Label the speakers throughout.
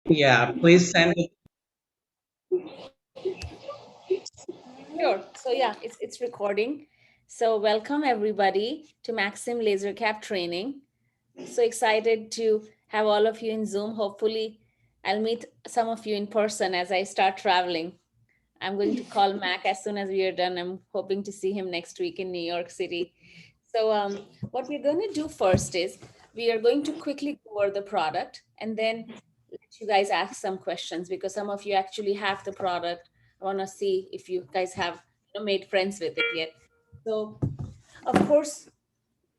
Speaker 1: Yeah, please send it.
Speaker 2: Sure. So yeah, it's recording. So welcome everybody to Maxim LaserCap training. So excited to have all of you in Zoom. Hopefully, I'll meet some of you in person as I start traveling. I'm going to call Mac as soon as we are done. I'm hoping to see him next week in New York City. So what we're going to do first is we are going to quickly go over the product and then let you guys ask some questions because some of you actually have the product. I want to see if you guys have made friends with it yet. So of course,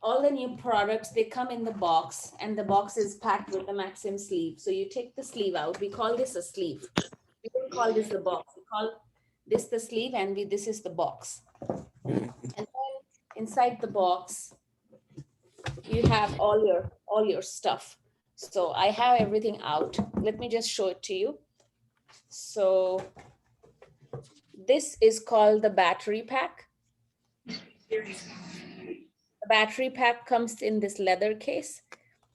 Speaker 2: all the new products, they come in the box and the box is packed with the Maxim sleeve. So you take the sleeve out. We call this a sleeve. We don't call this the box. We call this the sleeve and this is the box. And then inside the box, you have all your stuff. So I have everything out. Let me just show it to you. So this is called the battery pack. The battery pack comes in this leather case.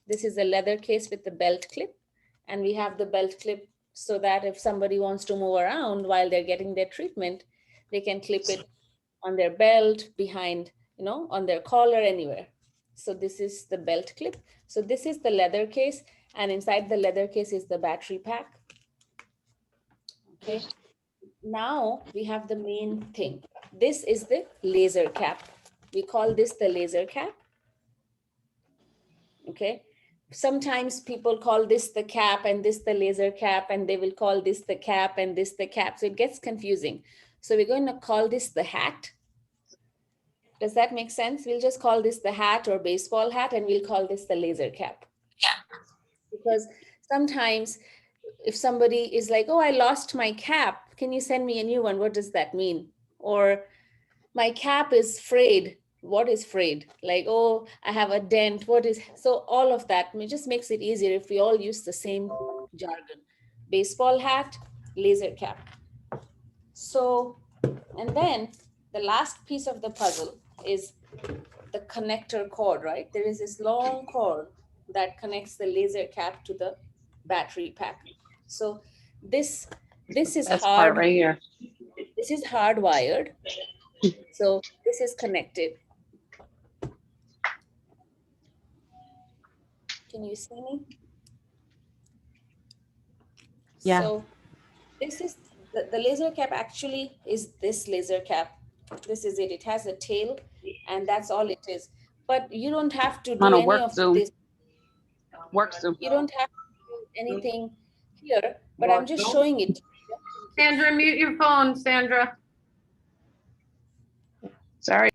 Speaker 2: This is a leather case with the belt clip, and we have the belt clip so that if somebody wants to move around while they're getting their treatment, they can clip it on their belt, behind, on their collar, anywhere. So this is the belt clip. So this is the leather case, and inside the leather case is the battery pack. Okay. Now we have the main thing. This is the laser cap. We call this the laser cap. Okay. Sometimes people call this the cap and this the laser cap, and they will call this the cap and this the cap. So it gets confusing. So we're going to call this the hat. Does that make sense? We'll just call this the hat or baseball hat, and we'll call this the laser cap. Because sometimes if somebody is like, oh, I lost my cap, can you send me a new one? What does that mean? Or my cap is frayed. What is frayed? Like, oh, I have a dent. What is, so all of that, it just makes it easier if we all use the same jargon. Baseball hat, laser cap. So, and then the last piece of the puzzle is the connector cord, right? There is this long cord that connects the laser cap to the battery pack. So this is
Speaker 3: Best part right here.
Speaker 2: This is hardwired. So this is connected. Can you see me?
Speaker 3: Yeah.
Speaker 2: So this is the laser cap actually is this laser cap. This is it. It has a tail and that's all it is. But you don't have to do any of this.
Speaker 3: Work Zoom.
Speaker 2: You don't have to do anything here, but I'm just showing it.
Speaker 4: Sandra, mute your phone, Sandra.
Speaker 3: Sorry.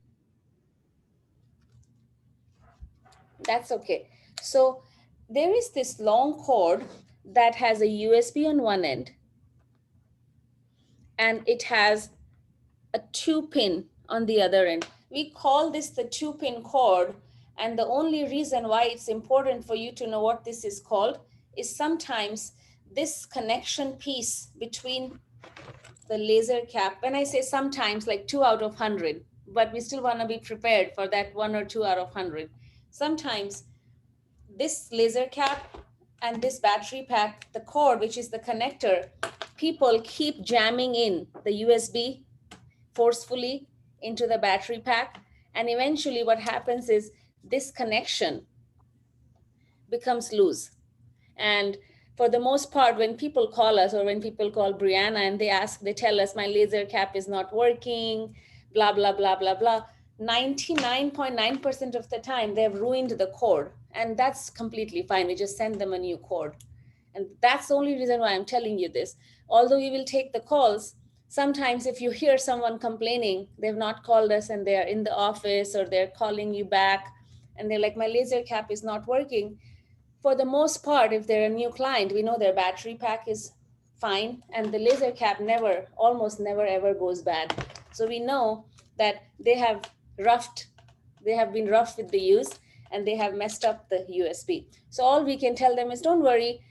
Speaker 2: That's okay. So there is this long cord that has a USB on one end, and it has a 2-pin on the other end. We call this the 2-pin cord, and the only reason why it's important for you to know what this is called is sometimes this connection piece between the laser cap, when I say sometimes, like 2 out of 100, but we still want to be prepared for that 1 or 2 out of 100. Sometimes this laser cap and this battery pack, the cord, which is the connector, people keep jamming in the USB forcefully into the battery pack. And eventually what happens is this connection becomes loose. And for the most part, when people call us or when people call Brianna and they tell us my laser cap is not working, blah, blah, blah, blah, blah. 99.9% of the time they've ruined the cord, and that's completely fine. We just send them a new cord. And that's the only reason why I'm telling you this. Although we will take the calls, sometimes if you hear someone complaining, they've not called us and they're in the office or they're calling you back and they're like, my laser cap is not working. For the most part, if they're a new client, we know their battery pack is fine and the laser cap almost never ever goes bad. So we know that they have been rough with the use and they have messed up the USB. So all we can tell them is don't worry,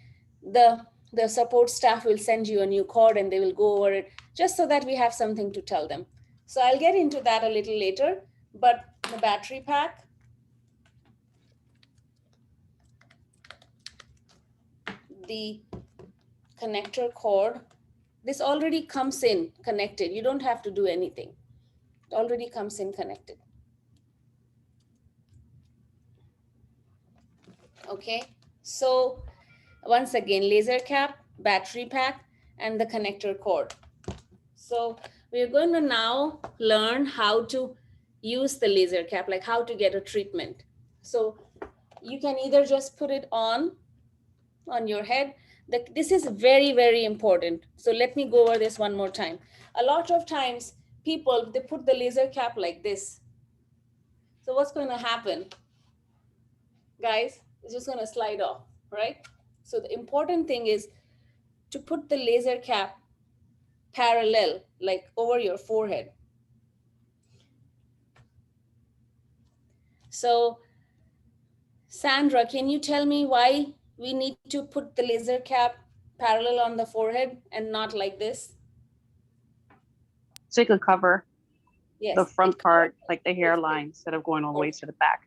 Speaker 2: the support staff will send you a new cord and they will go over it, just so that we have something to tell them. So I'll get into that a little later, but the battery pack, the connector cord. This already comes in connected. You don't have to do anything. It already comes in connected. Okay, so once again, laser cap, battery pack, and the connector cord. So we're going to now learn how to use the laser cap, like how to get a treatment. So you can either just put it on your head. This is very, very important. So let me go over this one more time. A lot of times people, they put the laser cap like this. So what's going to happen, guys? It's just going to slide off, right? So the important thing is to put the laser cap parallel, like over your forehead. So Sandra, can you tell me why we need to put the laser cap parallel on the forehead and not like this?
Speaker 3: So you could cover
Speaker 2: Yes,
Speaker 3: the front
Speaker 2: it
Speaker 3: part,
Speaker 2: covers
Speaker 3: like the hairline, instead of going all the way to the back.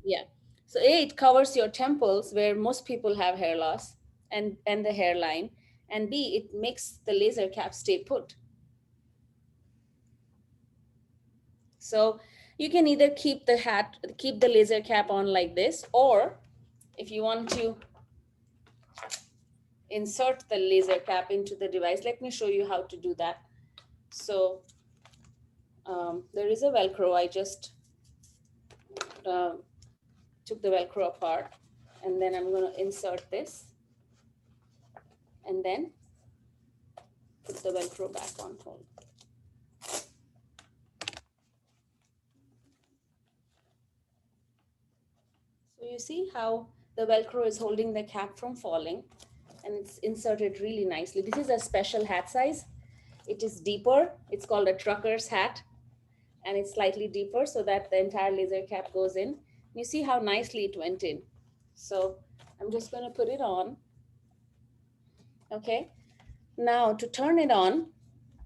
Speaker 2: Yeah. So A, it covers your temples where most people have hair loss and the hairline. And B, it makes the laser cap stay put. So you can either keep the laser cap on like this, or if you want to insert the laser cap into the device, let me show you how to do that. So there is a Velcro. I just took the Velcro apart, and then I'm going to insert this and then put the Velcro back on hold. So you see how the Velcro is holding the cap from falling, and it's inserted really nicely. This is a special hat size. It is deeper. It's called a trucker's hat, and it's slightly deeper so that the entire laser cap goes in. You see how nicely it went in. So I'm just going to put it on. Okay. Now to turn it on,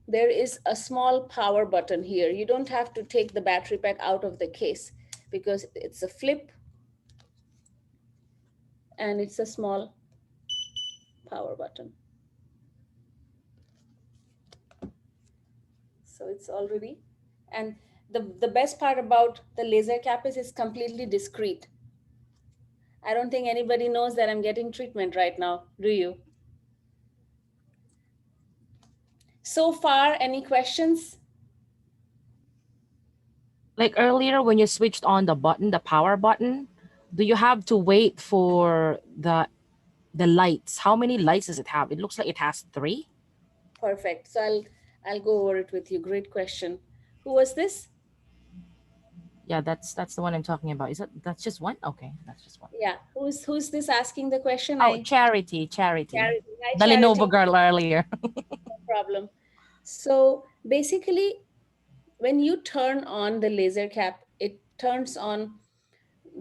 Speaker 2: there is a small power button here. You don't have to take the battery pack out of the case because it's a flip and it's a small power button. So it's already, and the best part about the laser cap is it's completely discreet. I don't think anybody knows that I'm getting treatment right now, do you? So far, any questions?
Speaker 1: Like earlier when you switched on the button, the power button, do you have to wait for the lights? How many lights does it have? It looks like it has 3.
Speaker 2: Perfect. So I'll go over it with you. Great question. Who was this?
Speaker 1: Yeah, that's the one I'm talking about. That's just one? Okay, that's just one.
Speaker 2: Yeah. Who's this asking the question?
Speaker 1: Oh, Charity.
Speaker 2: Charity. Hi,
Speaker 1: The
Speaker 2: Charity.
Speaker 1: Lenovo girl earlier.
Speaker 2: No problem. So basically, when you turn on the laser cap, it turns on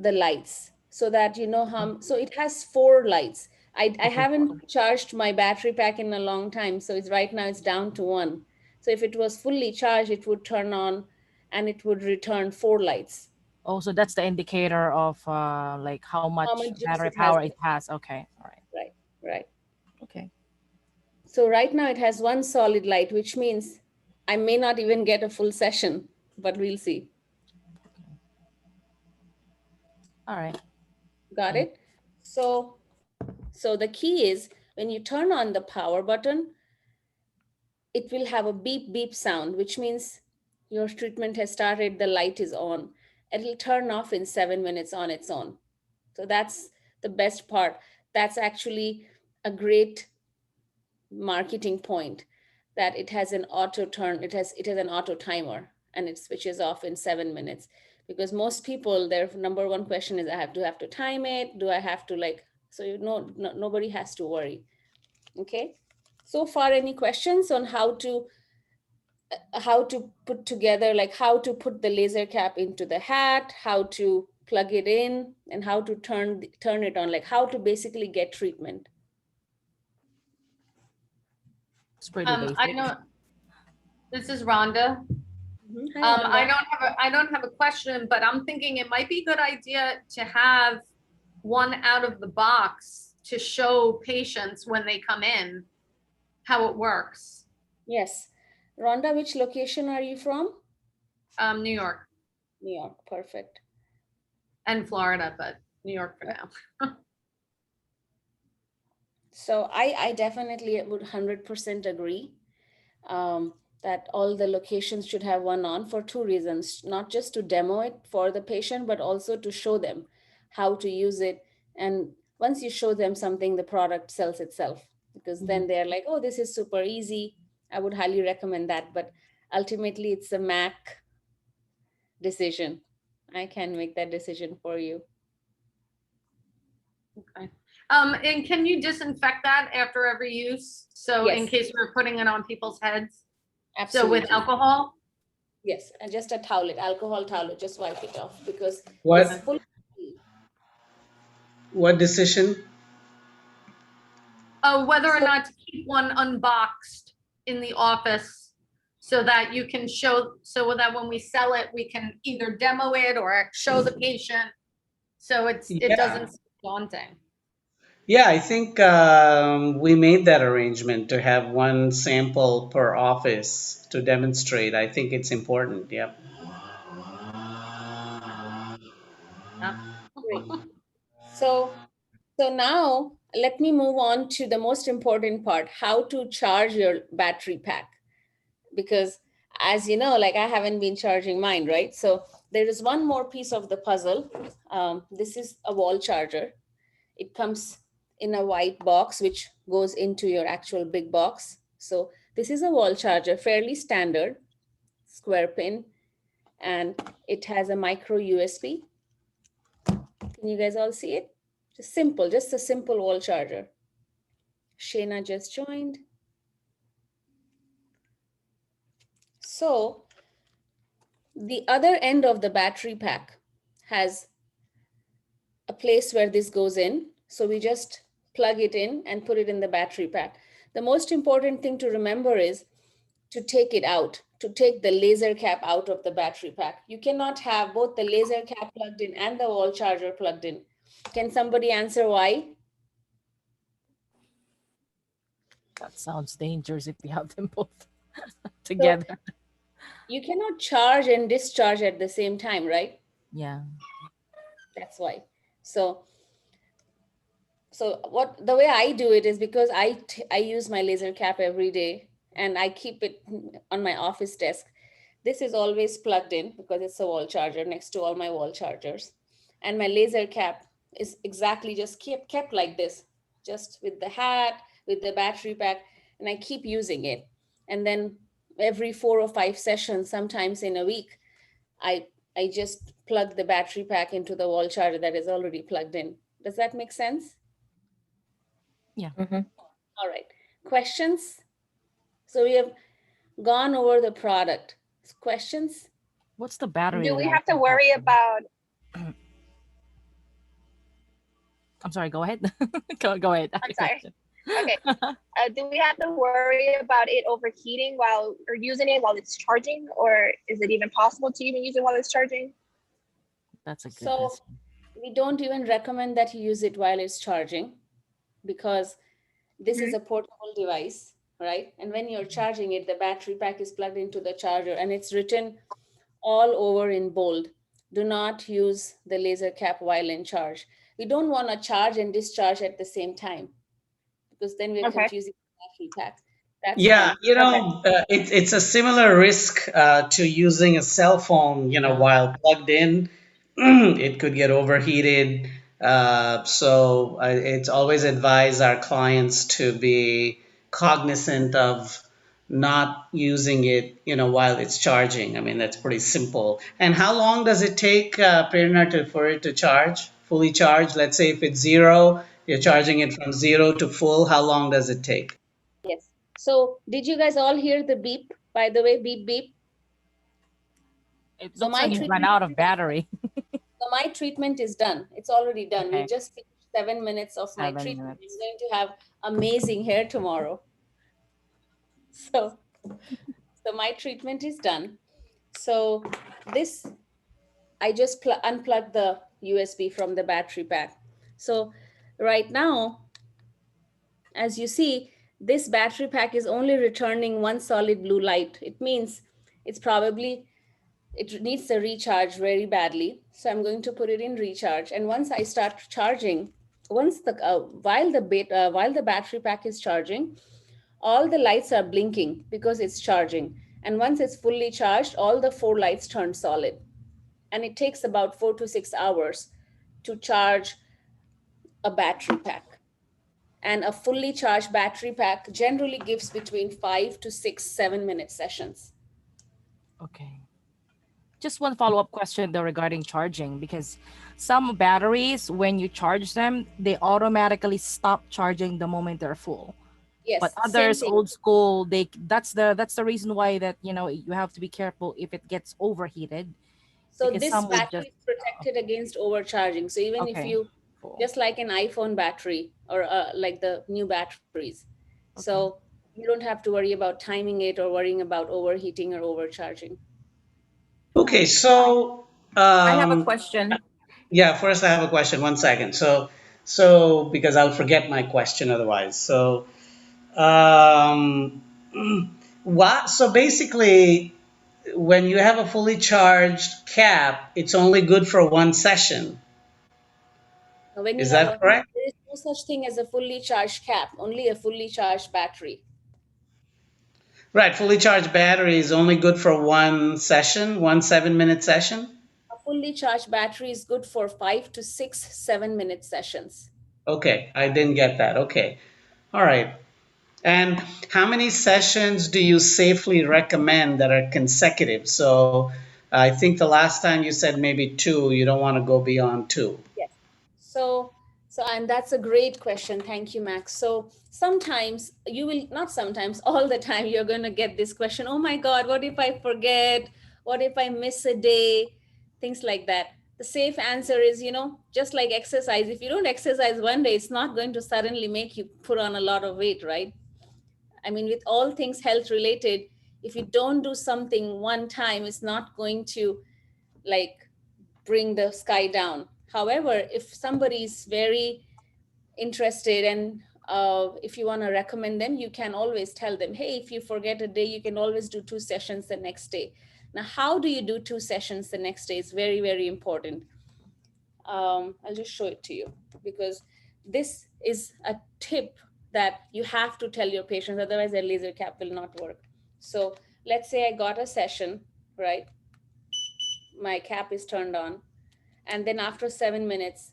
Speaker 2: the lights so that you know how. So it has 4 lights. I
Speaker 1: Okay.
Speaker 2: haven't charged my battery pack in a long time, so it's right now it's down to 1. So if it was fully charged, it would turn on and it would return 4 lights.
Speaker 1: Oh, so that's the indicator of like how
Speaker 2: How
Speaker 1: much
Speaker 2: much juice
Speaker 1: battery
Speaker 2: it has?
Speaker 1: power it has. Okay, all right.
Speaker 2: Right.
Speaker 1: Okay.
Speaker 2: So right now it has 1 solid light, which means I may not even get a full session, but we'll see.
Speaker 1: All right.
Speaker 2: Got it? So the key is when you turn on the power button, it will have a beep beep sound, which means your treatment has started, the light is on. It'll turn off in 7 minutes on its own. So that's the best part. That's actually a great marketing point, that it has an auto turn, it has an auto timer, and it switches off in 7 minutes. Because most people, their number one question is, do I have to time it? Do I have to so nobody has to worry. Okay. So far, any questions on how to put together, like how to put the laser cap into the hat, how to plug it in, and how to turn it on, like how to basically get treatment?
Speaker 1: It's pretty basic.
Speaker 4: I know, this is Rhonda.
Speaker 2: Hi, Rhonda.
Speaker 4: I don't have a question, but I'm thinking it might be a good idea to have one out of the box to show patients when they come in, how it works.
Speaker 2: Yes. Rhonda, which location are you from?
Speaker 4: New York
Speaker 2: New York. Perfect.
Speaker 4: and Florida, but New York for now.
Speaker 2: So I definitely would 100% agree that all the locations should have one on for two reasons, not just to demo it for the patient, but also to show them how to use it. And once you show them something, the product sells itself, because then they're like, oh, this is super easy. I would highly recommend that. But ultimately, it's a Mac decision. I can make that decision for you.
Speaker 4: Okay. And can you disinfect that after every use? So in
Speaker 2: Yes.
Speaker 4: case we're putting it on people's heads?
Speaker 2: Absolutely.
Speaker 4: So with alcohol?
Speaker 2: Yes, and just a towelette, alcohol towelette, just wipe it off, because it's
Speaker 5: What
Speaker 2: full.
Speaker 5: what decision?
Speaker 4: Whether or
Speaker 2: So-
Speaker 4: not to keep one unboxed in the office so that you can show, so that when we sell it, we can either demo it or show the patient. So it
Speaker 5: Yeah.
Speaker 4: doesn't seem daunting.
Speaker 5: Yeah, I think we made that arrangement to have one sample per office to demonstrate. I think it's important. Yep.
Speaker 4: Yeah.
Speaker 2: Great. So now let me move on to the most important part, how to charge your battery pack. Because as you know, like I haven't been charging mine, right? So there is one more piece of the puzzle. This is a wall charger. It comes in a white box, which goes into your actual big box. So this is a wall charger, fairly standard, square pin, and it has a micro USB. Can you guys all see it? Just simple, just a simple wall charger. Shayna just joined. So the other end of the battery pack has a place where this goes in. So we just plug it in and put it in the battery pack. The most important thing to remember is to take it out, to take the laser cap out of the battery pack. You cannot have both the laser cap plugged in and the wall charger plugged in. Can somebody answer why?
Speaker 1: That sounds dangerous if you have them both together.
Speaker 2: You cannot charge and discharge at the same time, right?
Speaker 1: Yeah.
Speaker 2: That's why. So what the way I do it is, because I use my laser cap every day and I keep it on my office desk. This is always plugged in because it's a wall charger next to all my wall chargers. And my laser cap is exactly just kept like this, just with the hat, with the battery pack, and I keep using it. And then every 4 or 5 sessions, sometimes in a week, I just plug the battery pack into the wall charger that is already plugged in. Does that make sense?
Speaker 1: Yeah.
Speaker 2: All right. Questions? So we have gone over the product. Questions?
Speaker 1: What's the battery?
Speaker 6: Do we
Speaker 1: life
Speaker 6: have to
Speaker 1: of
Speaker 6: worry
Speaker 1: that?
Speaker 6: about?
Speaker 1: I'm sorry, go ahead. Go ahead.
Speaker 6: I'm sorry. Okay. Do we have to worry about it overheating while or using it while it's charging, or is it even possible to even use it while it's charging?
Speaker 1: That's a good
Speaker 2: So
Speaker 1: question.
Speaker 2: we don't even recommend that you use it while it's charging, because this is a portable device, right? And when you're charging it, the battery pack is plugged into the charger and it's written all over in bold. Do not use the laser cap while in charge. We don't want to charge and discharge at the same time, because then we're
Speaker 6: Okay.
Speaker 2: confusing the battery pack. That's
Speaker 5: Yeah,
Speaker 2: fine.
Speaker 5: you know, it's a similar risk to using a cell phone,
Speaker 1: Yeah.
Speaker 5: while plugged in. It could get overheated. So it's always advised our clients to be cognizant of not using it, while it's charging. I mean, that's pretty simple. And how long does it take, Prerna, for it to charge, fully charge? Let's say if it's zero, you're charging it from zero to full. How long does it take?
Speaker 2: Yes. So did you guys all hear the beep, by the way, beep, beep?
Speaker 1: It
Speaker 2: So
Speaker 1: looks
Speaker 2: my
Speaker 1: like it ran out of battery.
Speaker 2: So my treatment is done. It's already done. We
Speaker 1: Okay.
Speaker 2: just finished 7 minutes of my
Speaker 1: 7
Speaker 2: treatment.
Speaker 1: minutes.
Speaker 2: I'm going to have amazing hair tomorrow. So my treatment is done. So this, I just unplugged the USB from the battery pack. So right now, as you see, this battery pack is only returning one solid blue light. It means it's probably, it needs a recharge very badly. So I'm going to put it in recharge. And once I start charging, once the while the battery pack is charging, all the lights are blinking because it's charging. And once it's fully charged, all the 4 lights turn solid. And it takes about 4 to 6 hours to charge a battery pack. And a fully charged battery pack generally gives between 5 to 6, 7-minute sessions.
Speaker 1: Okay. Just one follow-up question though regarding charging, because some batteries, when you charge them, they automatically stop charging the moment they're full. But
Speaker 2: Yes, same
Speaker 1: others,
Speaker 2: thing.
Speaker 1: old school, that's the reason why that you have to be careful if it gets overheated,
Speaker 2: So
Speaker 1: because
Speaker 2: this
Speaker 1: some would just
Speaker 2: battery is protected against overcharging. So even if
Speaker 1: okay.
Speaker 2: you,
Speaker 1: Cool.
Speaker 2: just like an iPhone battery or like the new batteries, so
Speaker 1: Okay.
Speaker 2: you don't have to worry about timing it or worrying about overheating or overcharging.
Speaker 5: Okay, so
Speaker 7: I have a
Speaker 5: um,
Speaker 7: question.
Speaker 5: yeah, first I have a question. 1 second. So because I'll forget my question otherwise. So um, what? So basically, when you have a fully charged cap, it's only good for one session.
Speaker 2: Now, when you
Speaker 5: Is
Speaker 2: have
Speaker 5: that
Speaker 2: a,
Speaker 5: correct?
Speaker 2: there is no such thing as a fully charged cap, only a fully charged battery.
Speaker 5: Right, fully charged battery is only good for one session, one 7-minute session.
Speaker 2: A fully charged battery is good for 5 to 6, 7-minute sessions.
Speaker 5: Okay, I didn't get that. Okay, all right. And how many sessions do you safely recommend that are consecutive? So I think the last time you said maybe 2, you don't want to go beyond 2.
Speaker 2: Yes. So, and that's a great question. Thank you, Max. So sometimes you will, not sometimes, all the time, you're going to get this question. Oh my God, what if I forget? What if I miss a day? Things like that. The safe answer is, just like exercise, if you don't exercise one day, it's not going to suddenly make you put on a lot of weight, right? I mean, with all things health related, if you don't do something one time, it's not going to like bring the sky down. However, if somebody is very interested and if you want to recommend them, you can always tell them, hey, if you forget a day, you can always do 2 sessions the next day. Now, how do you do 2 sessions the next day is very, very important. I'll just show it to you because this is a tip that you have to tell your patients, otherwise their laser cap will not work. So let's say I got a session, right? My cap is turned on. And then after 7 minutes,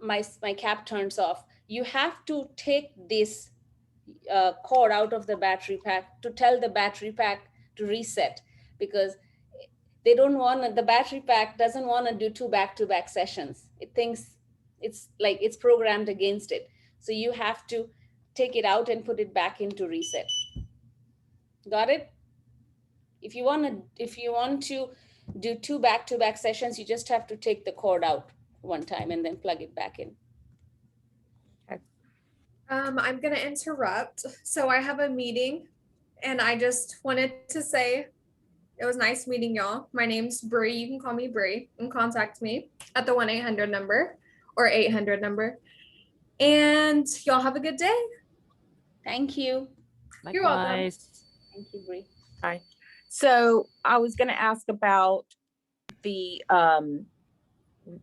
Speaker 2: my cap turns off. You have to take this cord out of the battery pack to tell the battery pack to reset, because they don't want to, the battery pack doesn't want to do 2 back-to-back sessions. It thinks it's like it's programmed against it. So you have to take it out and put it back into reset. Got it? If you want to do 2 back-to-back sessions, you just have to take the cord out one time and then plug it back in.
Speaker 8: I'm gonna interrupt. So I have a meeting and I just wanted to say it was nice meeting y'all. My name's Bree. You can call me Bree and contact me at the 1-800 number or 800 number. And y'all have a good day.
Speaker 2: Thank you.
Speaker 8: You're welcome.
Speaker 1: Likewise.
Speaker 2: Thank you, Bree.
Speaker 7: Hi. So I was going to ask about the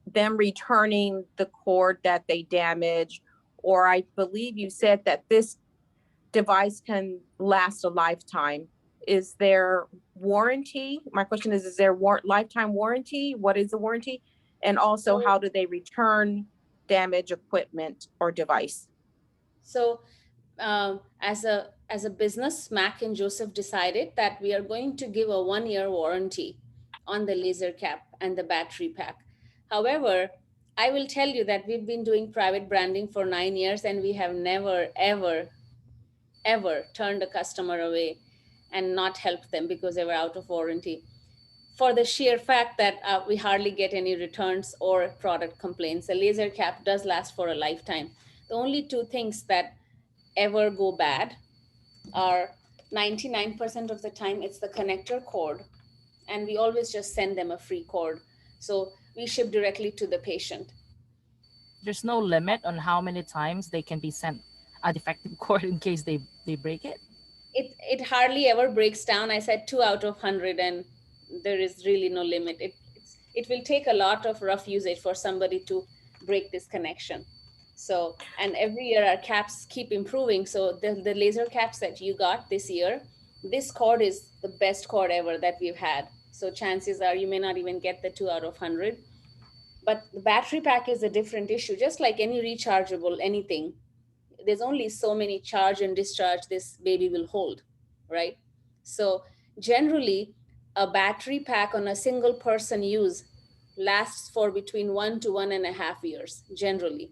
Speaker 7: them returning the cord that they damaged, or I believe you said that this device can last a lifetime. Is there warranty? My question is there lifetime warranty? What is the warranty? And also, how do they return damaged equipment or device?
Speaker 2: So as a business, Mac and Joseph decided that we are going to give a 1-year warranty on the LaserCap and the battery pack. However, I will tell you that we've been doing private branding for 9 years and we have never, ever turned a customer away and not helped them because they were out of warranty, for the sheer fact that we hardly get any returns or product complaints. The LaserCap does last for a lifetime. The only 2 things that ever go bad are 99% of the time it's the connector cord, and we always just send them a free cord. So we ship directly to the patient.
Speaker 1: There's no limit on how many times they can be sent, a defective cord in case they break it?
Speaker 2: It hardly ever breaks down. I said 2 out of 100, and there is really no limit. It will take a lot of rough usage for somebody to break this connection. So, and every year our caps keep improving. So the laser caps that you got this year, this cord is the best cord ever that we've had. So chances are you may not even get the 2 out of 100. But the battery pack is a different issue. Just like any rechargeable anything, there's only so many charge and discharge this baby will hold, right? So generally, a battery pack on a single person use lasts for between 1 to 1.5 years. Generally,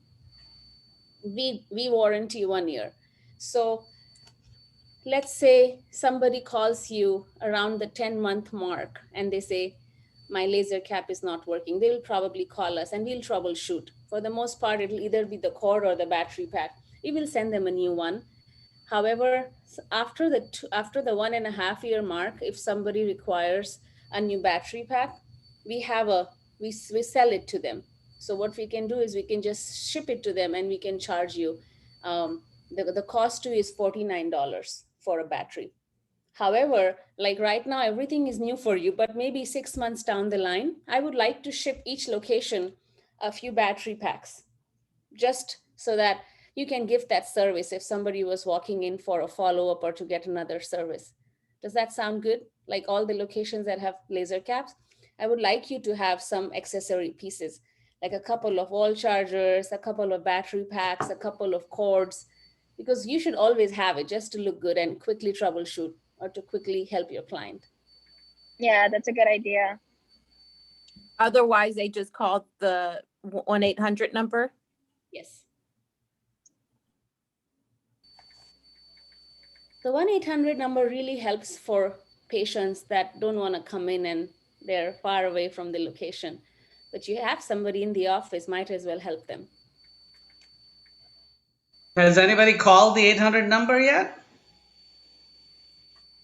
Speaker 2: we warranty 1 year. So let's say somebody calls you around the 10-month mark and they say, my laser cap is not working. They will probably call us and we'll troubleshoot. For the most part, it'll either be the cord or the battery pack. We will send them a new one. However, after the 1.5 year mark, if somebody requires a new battery pack, we have a we sell it to them. So what we can do is we can just ship it to them and we can charge you. The cost to is $49 for a battery. However, like right now, everything is new for you, but maybe 6 months down the line, I would like to ship each location a few battery packs, just so that you can give that service if somebody was walking in for a follow-up or to get another service. Does that sound good? Like all the locations that have laser caps, I would like you to have some accessory pieces, like a couple of wall chargers, a couple of battery packs, a couple of cords, because you should always have it just to look good and quickly troubleshoot or to quickly help your client.
Speaker 6: Yeah, that's a good idea.
Speaker 7: Otherwise, they just called the 1-800 number.
Speaker 2: Yes. The 1-800 number really helps for patients that don't want to come in and they're far away from the location. But you have somebody in the office, might as well help them.
Speaker 5: Has anybody called the 800 number yet?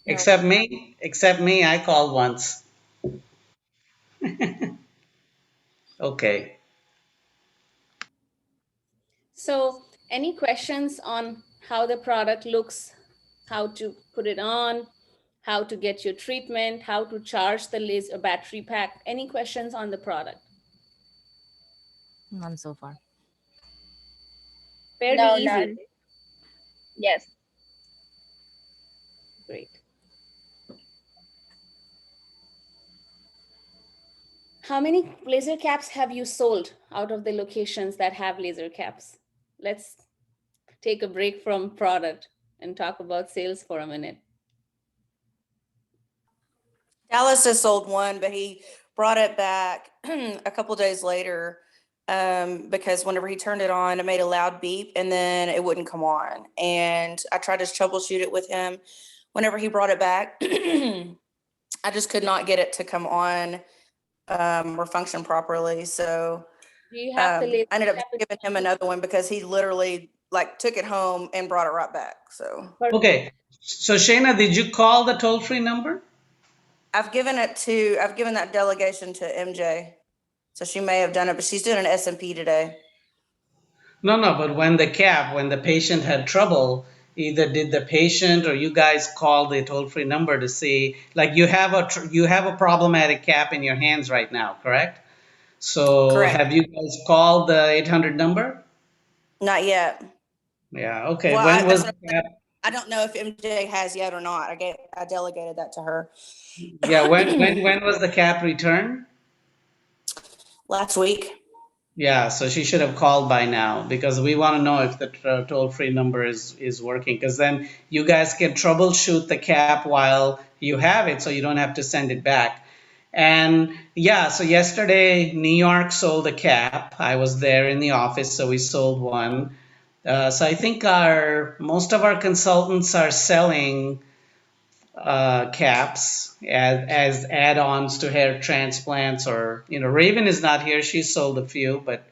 Speaker 7: No.
Speaker 5: Except me? Except me, I called once. Okay.
Speaker 2: So any questions on how the product looks, how to put it on, how to get your treatment, how to charge the laser battery pack? Any questions on the product?
Speaker 1: None so far.
Speaker 2: Fairly
Speaker 6: No,
Speaker 2: easy.
Speaker 6: none. Yes.
Speaker 2: Great. How many laser caps have you sold out of the locations that have laser caps? Let's take a break from product and talk about sales for a minute.
Speaker 9: Dallas has sold one, but he brought it back a couple days later because whenever he turned it on, it made a loud beep and then it wouldn't come on. And I tried to troubleshoot it with him. Whenever he brought it back, I just could not get it to come on or function properly. So
Speaker 2: Do you have the laser
Speaker 9: I ended up
Speaker 2: cap?
Speaker 9: giving him another one because he literally like took it home and brought it right back. So
Speaker 5: Okay. So Shayna, did you call the toll-free number?
Speaker 9: I've given that delegation to MJ. So she may have done it, but she's doing an S&P today.
Speaker 5: No, but when the patient had trouble, either did the patient or you guys call the toll-free number to see, like you have a problematic cap in your hands right now, correct? So
Speaker 9: Correct.
Speaker 5: have you guys called the 800 number?
Speaker 9: Not yet.
Speaker 5: Yeah, okay.
Speaker 9: Well,
Speaker 5: When was
Speaker 9: that's
Speaker 5: the cap?
Speaker 9: I don't know if MJ has yet or not. I delegated that to her.
Speaker 5: Yeah, when was the cap returned?
Speaker 9: Last week.
Speaker 5: Yeah, so she should have called by now because we want to know if the toll-free number is working, because then you guys can troubleshoot the cap while you have it so you don't have to send it back. And yeah, so yesterday New York sold a cap. I was there in the office, so we sold one. So I think most of our consultants are selling caps as add-ons to hair transplants, or Raven is not here. She sold a few, but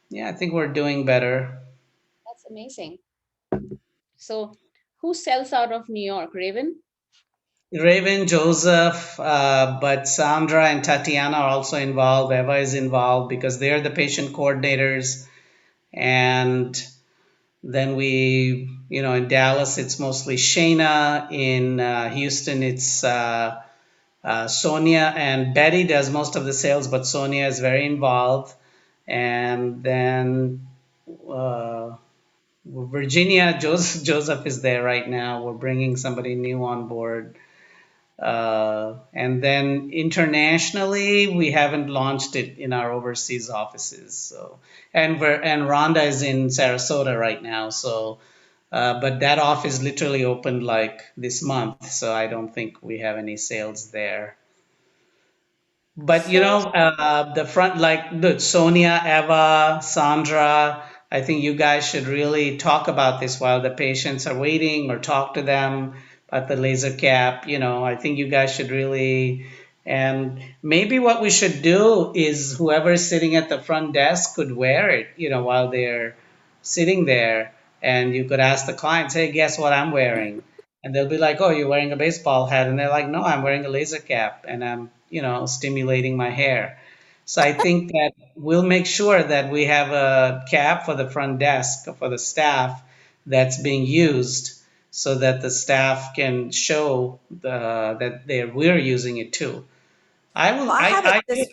Speaker 5: yeah, I think we're doing better.
Speaker 2: That's amazing. So who sells out of New York? Raven?
Speaker 5: Raven, Joseph, but Sandra and Tatiana are also involved. Eva is involved because they're the patient coordinators. And Then in Dallas, it's mostly Shayna. In Houston, it's Sonia, and Betty does most of the sales, but Sonia is very involved. And then Virginia, Joseph is there right now. We're bringing somebody new on board. And then internationally, we haven't launched it in our overseas offices. So, and Rhonda is in Sarasota right now. So, but that office literally opened like this month. So I don't think we have any sales there. But
Speaker 2: So
Speaker 5: the front, like the Sonia, Eva, Sandra, I think you guys should really talk about this while the patients are waiting, or talk to them at the laser cap. I think you guys should really, and maybe what we should do is whoever is sitting at the front desk could wear it, while they're sitting there, and you could ask the clients, hey, guess what I'm wearing? And they'll be like, oh, you're wearing a baseball hat. And they're like, no, I'm wearing a laser cap and I'm, stimulating my hair. So I think that we'll make sure that we have a cap for the front desk for the staff that's being used, so that the staff can show that we're using it too. I will,
Speaker 9: Well, I have
Speaker 5: I,
Speaker 9: it.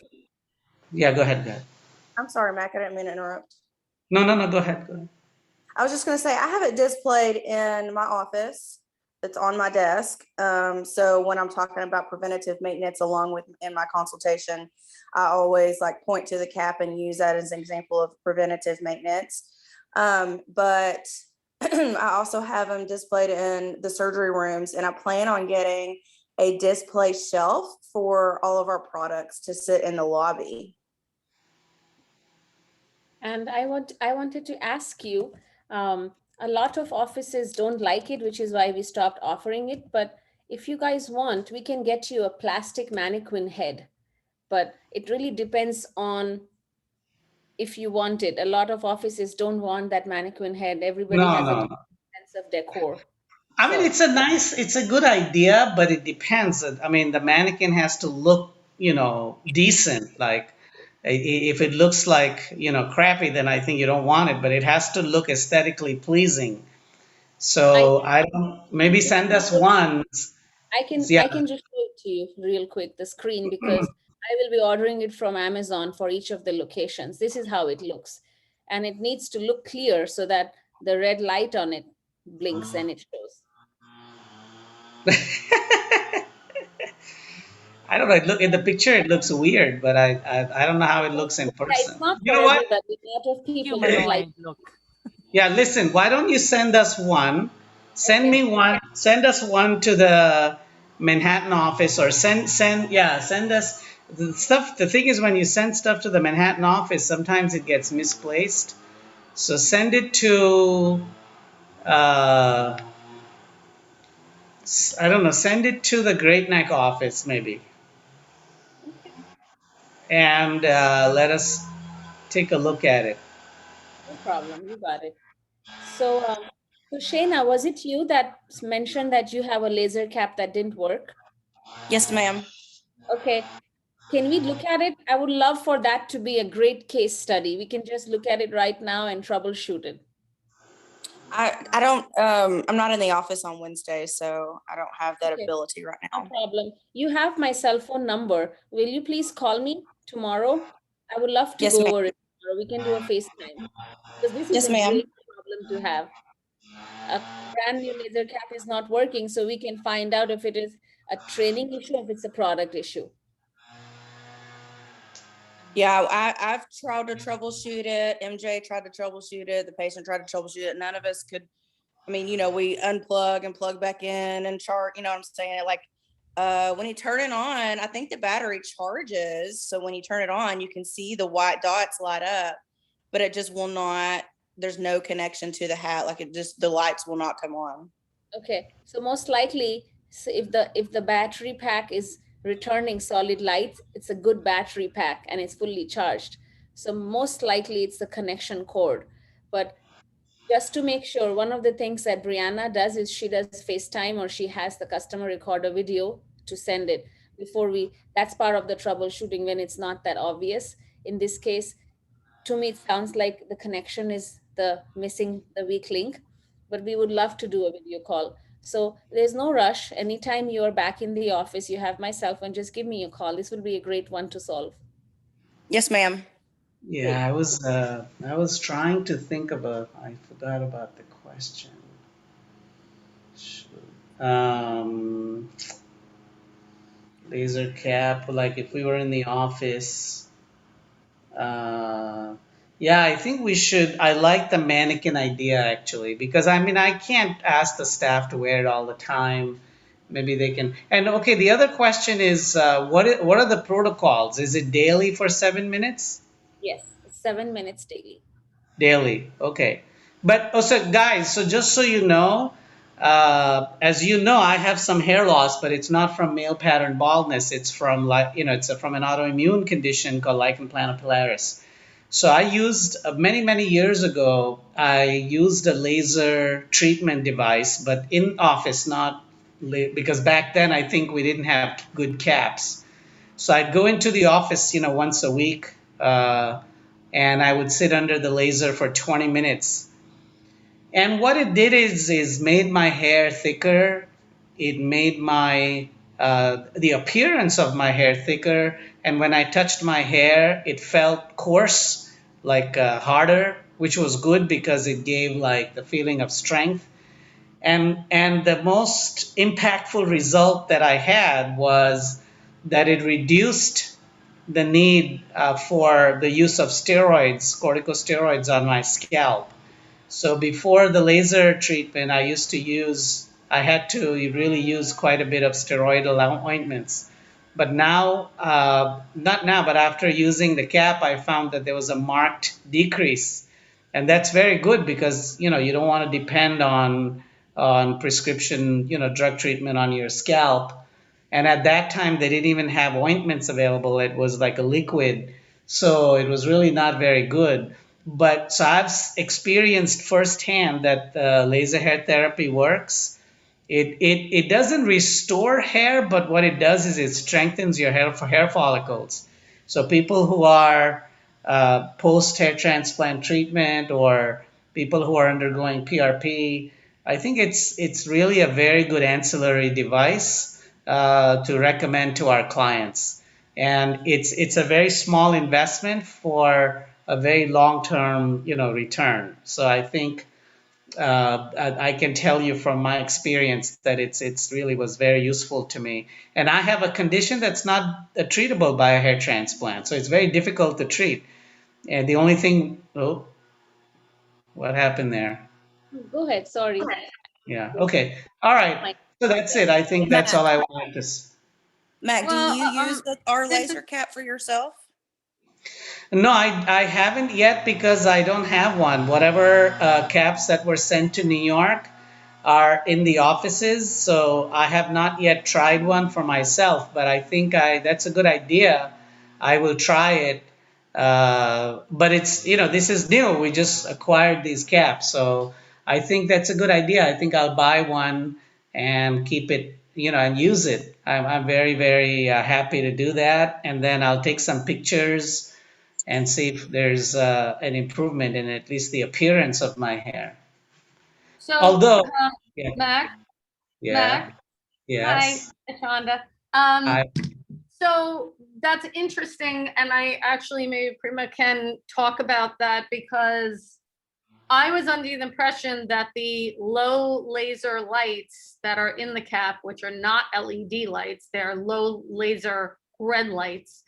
Speaker 5: yeah, go ahead, go ahead.
Speaker 9: I'm sorry, Mac. I didn't mean to interrupt.
Speaker 5: No, no, no, go ahead, go ahead.
Speaker 9: I was just going to say I have it displayed in my office. It's on my desk. So when I'm talking about preventative maintenance along with in my consultation, I always point to the cap and use that as an example of preventative maintenance. But I also have them displayed in the surgery rooms, and I plan on getting a display shelf for all of our products to sit in the lobby.
Speaker 2: And I wanted to ask you, a lot of offices don't like it, which is why we stopped offering it. But if you guys want, we can get you a plastic mannequin head. But it really depends on if you want it. A lot of offices don't want that mannequin head. Everybody
Speaker 5: No,
Speaker 2: has a
Speaker 5: no, no.
Speaker 2: different sense of decor.
Speaker 5: I mean,
Speaker 2: So
Speaker 5: it's a good idea, but it depends. I mean, the mannequin has to look, decent. Like, if it looks like, crappy, then I think you don't want it, but it has to look aesthetically pleasing.
Speaker 2: I
Speaker 5: So I don't, maybe send us one. Yeah.
Speaker 2: I can just show it to you real quick, the screen, because I will be ordering it from Amazon for each of the locations. This is how it looks. And it needs to look clear so that the red light on it blinks and it shows.
Speaker 5: I don't know. Look in the picture, it looks weird, but I don't know how it looks in
Speaker 2: Yeah, it's
Speaker 5: person.
Speaker 2: not
Speaker 5: You
Speaker 2: for
Speaker 5: know what?
Speaker 2: everybody. A lot of people don't like.
Speaker 1: Humanoid look.
Speaker 5: Yeah, listen, why don't you send us one? Send
Speaker 2: Okay.
Speaker 5: me one. Send us one to the Manhattan office, or send us the stuff. The thing is, when you send stuff to the Manhattan office, sometimes it gets misplaced. So send it to, uh, I don't know, send it to the Great Neck office maybe,
Speaker 2: Okay.
Speaker 5: and let us take a look at it.
Speaker 2: No problem. You got it. So, so Shayna, was it you that mentioned that you have a laser cap that didn't work?
Speaker 9: Yes, ma'am.
Speaker 2: Okay. Can we look at it? I would love for that to be a great case study. We can just look at it right now and troubleshoot it.
Speaker 9: I don't I'm not in the office on Wednesday, so I don't have that
Speaker 2: Okay.
Speaker 9: ability right
Speaker 2: No
Speaker 9: now.
Speaker 2: problem. You have my cell phone number. Will you please call me tomorrow? I would love to
Speaker 9: Yes,
Speaker 2: go
Speaker 9: ma'am.
Speaker 2: over it tomorrow. We can do a FaceTime, because this is
Speaker 9: Yes,
Speaker 2: a
Speaker 9: ma'am.
Speaker 2: great problem to have. A brand new laser cap is not working, so we can find out if it is a training issue, if it's a product issue.
Speaker 9: Yeah, I've tried to troubleshoot it. MJ tried to troubleshoot it. The patient tried to troubleshoot it. None of us could. I mean, we unplug and plug back in and chart. You know what I'm saying? When you turn it on, I think the battery charges. So when you turn it on, you can see the white dots light up, but it just will not. There's no connection to the hat. The lights will not come on.
Speaker 2: Okay, so most likely, so if the battery pack is returning solid light, it's a good battery pack and it's fully charged. So most likely it's the connection cord. But just to make sure, one of the things that Brianna does is she does FaceTime, or she has the customer record a video to send it before that's part of the troubleshooting when it's not that obvious. In this case, to me, it sounds like the connection is the weak link, but we would love to do a video call. So there's no rush. Anytime you're back in the office, you have my cell phone, just give me a call. This will be a great one to solve.
Speaker 9: Yes, ma'am.
Speaker 5: Yeah, I was trying to think about. I forgot about the question. Um, laser cap, like if we were in the office. Uh, yeah, I think we should. I like the mannequin idea actually, because I mean, I can't ask the staff to wear it all the time. Maybe they can. And okay, the other question is, what are the protocols? Is it daily for 7 minutes?
Speaker 2: Yes, it's 7 minutes daily.
Speaker 5: Daily, okay. But also, guys, so just so you know, as you know, I have some hair loss, but it's not from male pattern baldness. It's from it's from an autoimmune condition called lichen planopilaris. So I used many years ago. I used a laser treatment device, but in office, not because back then I think we didn't have good caps. So I'd go into the office, once a week, and I would sit under the laser for 20 minutes. And what it did is made my hair thicker. It made my the appearance of my hair thicker. And when I touched my hair, it felt coarse, like harder, which was good because it gave like the feeling of strength. And the most impactful result that I had was that it reduced the need for the use of steroids, corticosteroids on my scalp. So before the laser treatment, I had to really use quite a bit of steroidal ointments. But now, not now, but after using the cap, I found that there was a marked decrease. And that's very good because, you don't want to depend on prescription, drug treatment on your scalp. And at that time, they didn't even have ointments available. It was like a liquid. So it was really not very good. But so I've experienced firsthand that laser hair therapy works. It doesn't restore hair, but what it does is it strengthens your hair follicles. So people who are post hair transplant treatment or people who are undergoing PRP, I think it's really a very good ancillary device to recommend to our clients. And it's a very small investment for a very long term return. So I think I can tell you from my experience that it's really was very useful to me. And I have a condition that's not treatable by a hair transplant, so it's very difficult to treat. And the only thing, oh, what happened there?
Speaker 2: Go ahead. Sorry.
Speaker 5: Yeah. Okay. All right. So that's it. I think that's
Speaker 9: Mac,
Speaker 5: all I wanted to.
Speaker 9: Mac, do
Speaker 4: Well,
Speaker 9: you use our
Speaker 4: this
Speaker 9: laser
Speaker 4: is
Speaker 9: cap for yourself?
Speaker 5: No, I haven't yet because I don't have one. Whatever caps that were sent to New York are in the offices, so I have not yet tried one for myself, but I think that's a good idea. I will try it. But it's, this is new. We just acquired these caps, so I think that's a good idea. I think I'll buy one and keep it, and use it. I'm very happy to do that, and then I'll take some pictures and see if there's an improvement in at least the appearance of my hair.
Speaker 4: so
Speaker 5: Although, yeah,
Speaker 4: Mac,
Speaker 5: yeah,
Speaker 4: Mac, hi,
Speaker 5: yes,
Speaker 4: Ashonda.
Speaker 5: I,
Speaker 4: So that's interesting, and I actually maybe Prima can talk about that because I was under the impression that the low laser lights that are in the cap, which are not LED lights, they're low laser red lights,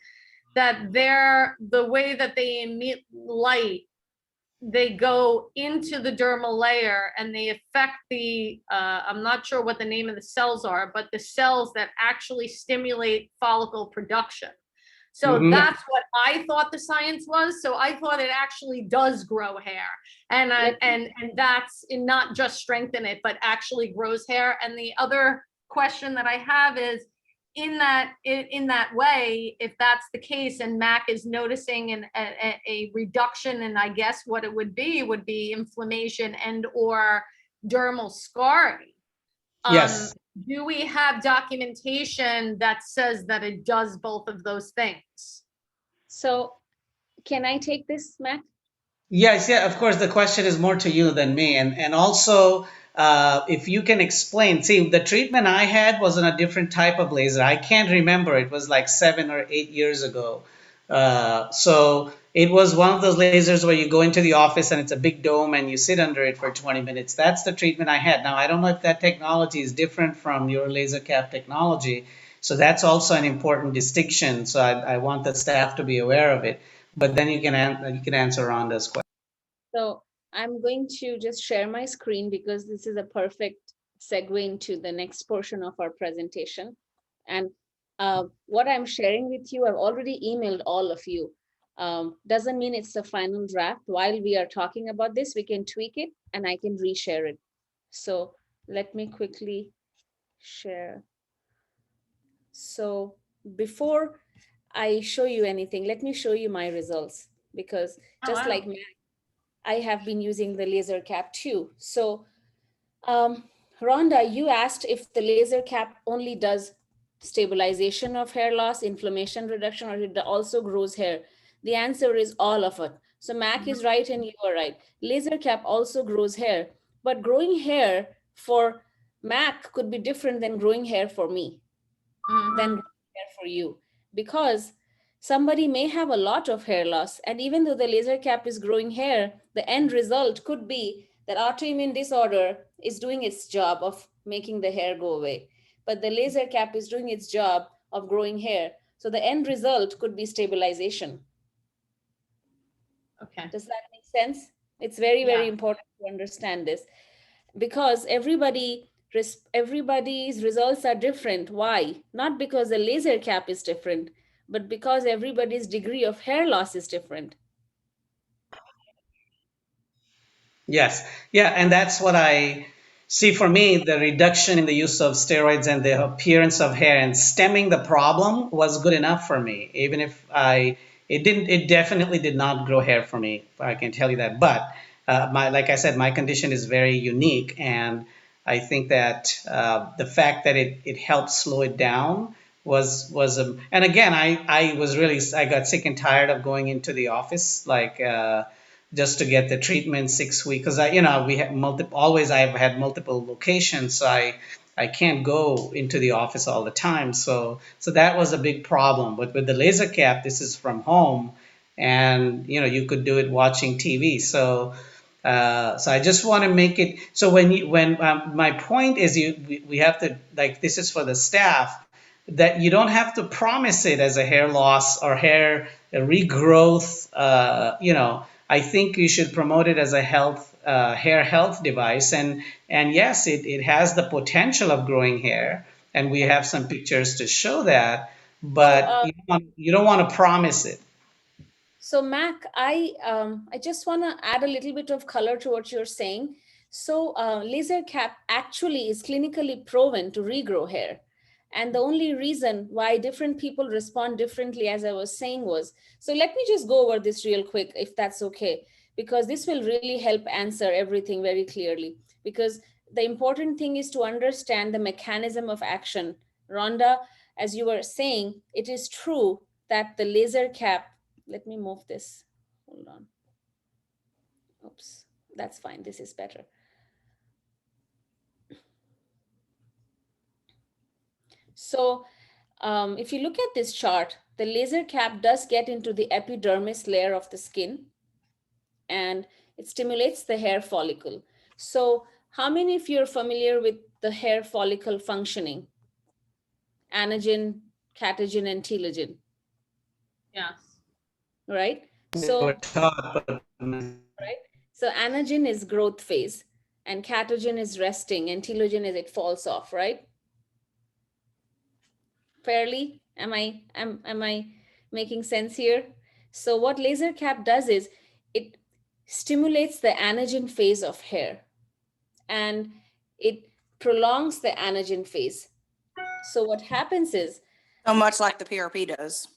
Speaker 4: that the way that they emit light, they go into the dermal layer and they affect I'm not sure what the name of the cells are, but the cells that actually stimulate follicle production. So
Speaker 5: mhm.
Speaker 4: that's what I thought the science was. So I thought it actually does grow hair, and that's not just strengthen it, but actually grows hair. And the other question that I have is, in that way, if that's the case, and Mac is noticing a reduction in, I guess what it would be inflammation and or dermal scarring.
Speaker 5: Yes.
Speaker 4: Do we have documentation that says that it does both of those things?
Speaker 2: So can I take this, Mac?
Speaker 5: Yes, yeah, of course, the question is more to you than me. And also, if you can explain, see, the treatment I had was on a different type of laser. I can't remember. It was like 7 or 8 years ago. So it was one of those lasers where you go into the office and it's a big dome and you sit under it for 20 minutes. That's the treatment I had. Now, I don't know if that technology is different from your laser cap technology. So that's also an important distinction. So I want the staff to be aware of it. But then you can answer Rhonda's question.
Speaker 2: So I'm going to just share my screen because this is a perfect segue into the next portion of our presentation. And what I'm sharing with you, I've already emailed all of you. Doesn't mean it's the final draft. While we are talking about this, we can tweak it and I can reshare it. So let me quickly share. So before I show you anything, let me show you my results because just like I have been using the LaserCap too. So, Rhonda, you asked if the LaserCap only does stabilization of hair loss, inflammation reduction, or it also grows hair. The answer is all of it. So Mac is right and you are right. LaserCap also grows hair, but growing hair for Mac could be different than growing hair for me, than growing hair for you, because somebody may have a lot of hair loss, and even though the laser cap is growing hair, the end result could be that autoimmune disorder is doing its job of making the hair go away, but the laser cap is doing its job of growing hair, so the end result could be stabilization.
Speaker 4: Okay.
Speaker 2: Does that make sense? It's very, very important to understand this because everybody's results are different. Why? Not because the laser cap is different, but because everybody's degree of hair loss is different.
Speaker 5: Yes. Yeah. And that's what I see for me. The reduction in the use of steroids and the appearance of hair and stemming the problem was good enough for me. Even if it definitely did not grow hair for me. I can tell you that. But like I said, my condition is very unique. And I think that the fact that it helped slow it down and again, I got sick and tired of going into the office, like, just to get the treatment 6 weeks, because we have I've had multiple locations, so I can't go into the office all the time, so that was a big problem. But with the laser cap, this is from home, and you could do it watching TV. So I just want to make it so when my point is, we have to, like, this is for the staff, that you don't have to promise it as a hair loss or hair regrowth. I think you should promote it as a hair health device, and yes, it has the potential of growing hair, and we have some pictures to show that, but you don't want to promise it.
Speaker 2: So Mac, I just want to add a little bit of color to what you're saying. So laser cap actually is clinically proven to regrow hair. And the only reason why different people respond differently, as I was saying, was, so let me just go over this real quick, if that's okay, because this will really help answer everything very clearly. Because the important thing is to understand the mechanism of action. Rhonda, as you were saying, it is true that the laser cap, let me move this. Hold on. Oops, that's fine. This is better. So if you look at this chart, the laser cap does get into the epidermis layer of the skin and it stimulates the hair follicle. So how many of you are familiar with the hair follicle functioning? Anagen, catagen, and telogen.
Speaker 4: Yes.
Speaker 2: Right?
Speaker 5: They were taught, but
Speaker 2: right? So anagen is growth phase and catagen is resting and telogen is it falls off, right? Fairly? Am I making sense here? So what laser cap does is it stimulates the anagen phase of hair and it prolongs the anagen phase. So what happens is,
Speaker 9: So much like the PRP does.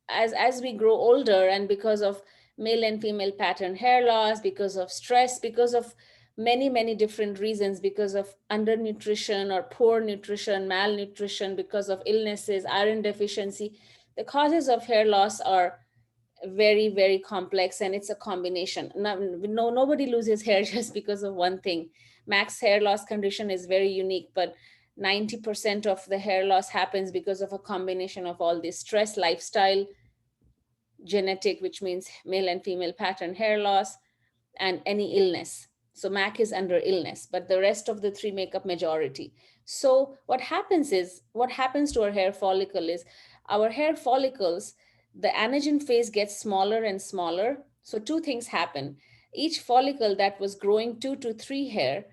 Speaker 2: as we grow older, and because of male and female pattern hair loss, because of stress, because of many different reasons, because of undernutrition or poor nutrition, malnutrition, because of illnesses, iron deficiency, the causes of hair loss are very, very complex, and it's a combination. Nobody loses hair just because of one thing. Max hair loss condition is very unique, but 90% of the hair loss happens because of a combination of all this: stress, lifestyle, genetic, which means male and female pattern hair loss, and any illness. So MAC is under illness, but the rest of the three make up majority. So what happens to our hair follicle is, our hair follicles, the anagen phase gets smaller and smaller. So two things happen. Each follicle that was growing 2 to 3 hair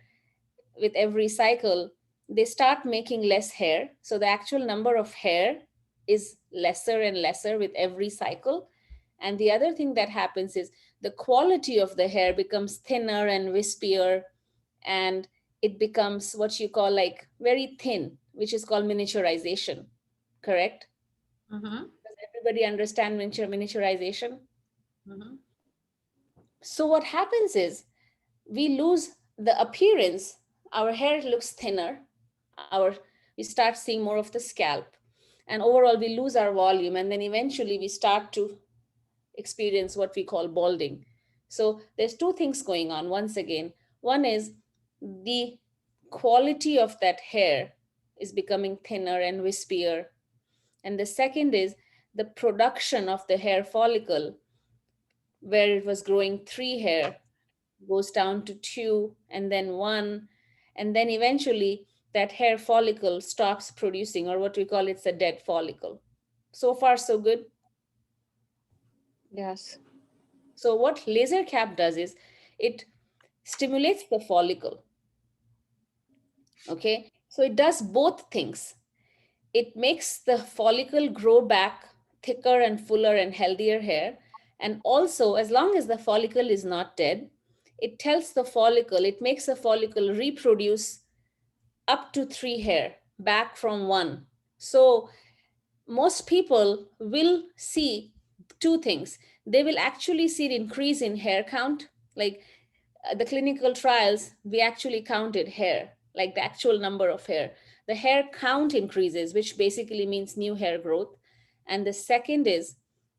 Speaker 2: with every cycle, they start making less hair. So the actual number of hair is lesser and lesser with every cycle. And the other thing that happens is the quality of the hair becomes thinner and wispier, and it becomes what you call like very thin, which is called miniaturization. Correct?
Speaker 4: Mm-hmm.
Speaker 2: Does everybody understand miniaturization?
Speaker 4: Mm-hmm.
Speaker 2: So what happens is we lose the appearance. Our hair looks thinner. We start seeing more of the scalp, and overall we lose our volume, and then eventually we start to experience what we call balding. So there's two things going on once again. One is the quality of that hair is becoming thinner and wispier. And the second is the production of the hair follicle, where it was growing 3 hair, goes down to 2 and then 1. And then eventually that hair follicle stops producing, or what we call it's a dead follicle. So far, so good.
Speaker 7: Yes.
Speaker 2: So what LaserCap does is it stimulates the follicle. Okay, so it does both things. It makes the follicle grow back thicker and fuller and healthier hair. And also, as long as the follicle is not dead, it tells the follicle, it makes the follicle reproduce up to 3 hair back from 1. So most people will see two things. They will actually see an increase in hair count. Like the clinical trials, we actually counted hair, like the actual number of hair. The hair count increases, which basically means new hair growth. And the second is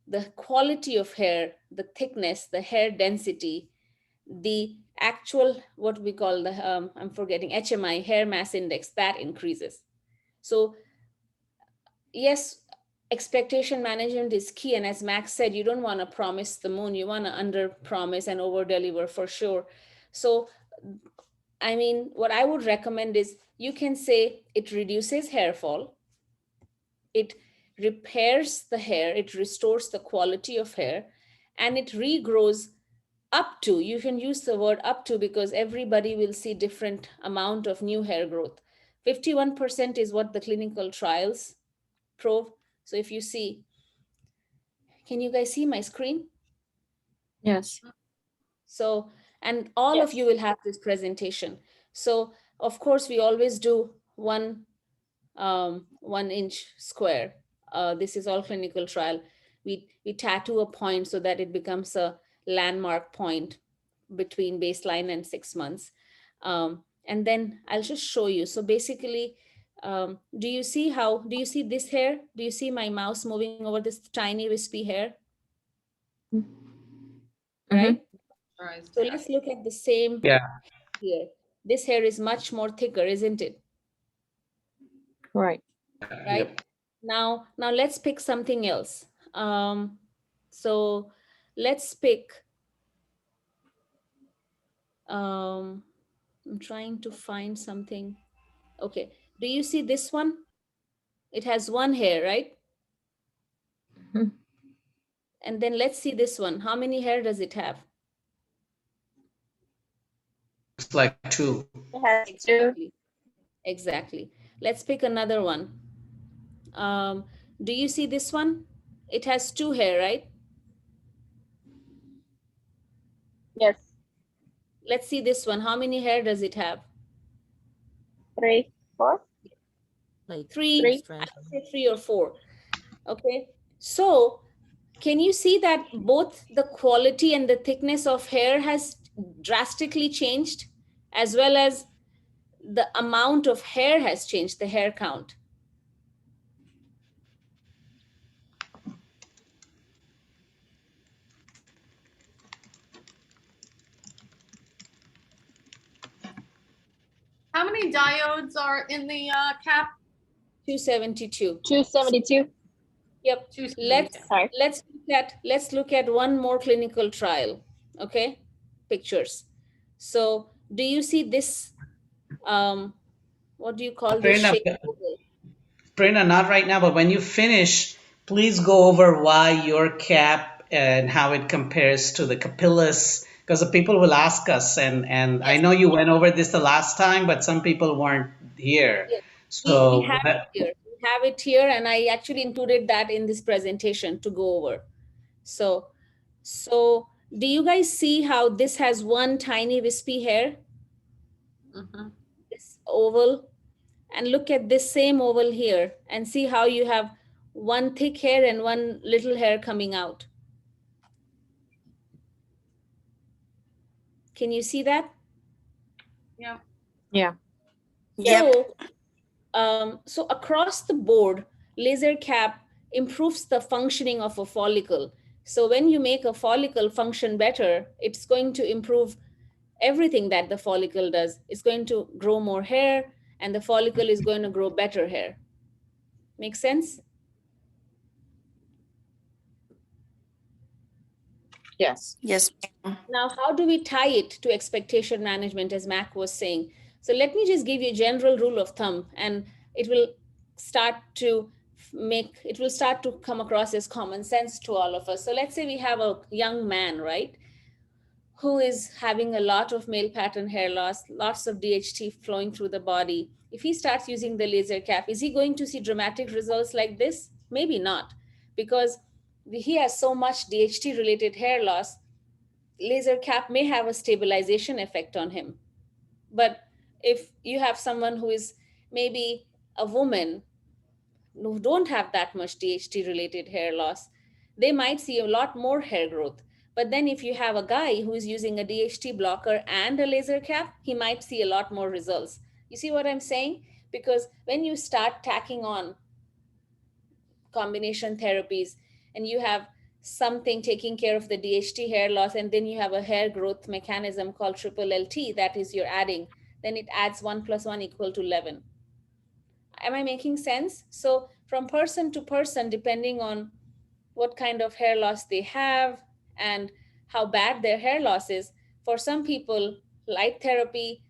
Speaker 2: the quality of hair, the thickness, the hair density, the actual, what we call the, I'm forgetting, HMI, hair mass index, that increases. So yes, expectation management is key. And as Max said, you don't want to promise the moon, you want to under promise and over deliver for sure. So, I mean, what I would recommend is you can say it reduces hair fall, it repairs the hair, it restores the quality of hair, and it regrows up to, you can use the word up to because everybody will see different amount of new hair growth. 51% is what the clinical trials prove. So if you see, can you guys see my screen?
Speaker 7: Yes.
Speaker 2: So, and all of you will have this presentation. So of course we always do 1 inch square. This is all clinical trial. We tattoo a point so that it becomes a landmark point between baseline and 6 months. And then I'll just show you. So basically, do you see this hair? Do you see my mouse moving over this tiny wispy hair? Right? So let's look at the same here. This hair is much more thicker, isn't it?
Speaker 7: Right.
Speaker 2: Right?
Speaker 5: Yep.
Speaker 2: Now let's pick something else. So let's pick, I'm trying to find something. Okay, do you see this one? It has 1 hair, right?
Speaker 7: Mhm.
Speaker 2: And then let's see this one. How many hair does it have?
Speaker 5: It's like 2.
Speaker 6: It has 2.
Speaker 2: Exactly. Let's pick another one. Do you see this one? It has 2 hair, right?
Speaker 6: Yes.
Speaker 2: Let's see this one. How many hair does it have?
Speaker 6: 3, 4.
Speaker 1: Like
Speaker 2: 3.
Speaker 6: Three.
Speaker 2: I would say 3 or 4. Okay. So can you see that both the quality and the thickness of hair has drastically changed, as well as the amount of hair has changed, the hair count?
Speaker 4: How many diodes are in the cap?
Speaker 2: 272.
Speaker 6: 272.
Speaker 2: Yep.
Speaker 4: 272.
Speaker 6: Sorry.
Speaker 2: Let's look at one more clinical trial. Okay, pictures. So do you see this? What do you call this
Speaker 5: Prerna,
Speaker 2: shape?
Speaker 5: Prerna, not right now, but when you finish, please go over why your cap and how it compares to the capillus, because the people will ask us, and I
Speaker 2: Yes,
Speaker 5: know you went over this the last time, but some people weren't here.
Speaker 2: yes. We
Speaker 5: So
Speaker 2: have it here. We have it here, and I actually included that in this presentation to go over. So do you guys see how this has one tiny wispy hair,
Speaker 4: Mhm.
Speaker 2: this oval? And look at this same oval here and see how you have one thick hair and one little hair coming out. Can you see that?
Speaker 4: Yeah.
Speaker 7: Yeah.
Speaker 9: Yep.
Speaker 2: So across the board, LaserCap improves the functioning of a follicle. So when you make a follicle function better, it's going to improve everything that the follicle does. It's going to grow more hair, and the follicle is going to grow better hair. Make sense?
Speaker 7: Yes.
Speaker 9: Yes.
Speaker 2: Now, how do we tie it to expectation management, as Mac was saying? So let me just give you a general rule of thumb, and it will start to come across as common sense to all of us. So let's say we have a young man, right, who is having a lot of male pattern hair loss, lots of DHT flowing through the body. If he starts using the laser cap, is he going to see dramatic results like this? Maybe not, because he has so much DHT related hair loss. Laser cap may have a stabilization effect on him. But if you have someone who is maybe a woman who don't have that much DHT related hair loss, they might see a lot more hair growth. But then if you have a guy who is using a DHT blocker and a laser cap, he might see a lot more results. You see what I'm saying? Because when you start tacking on combination therapies and you have something taking care of the DHT hair loss, and then you have a hair growth mechanism called triple LT that is you're adding, then it adds 1 + 1 = 11. Am I making sense? So from person to person, depending on what kind of hair loss they have and how bad their hair loss is, for some people, light therapy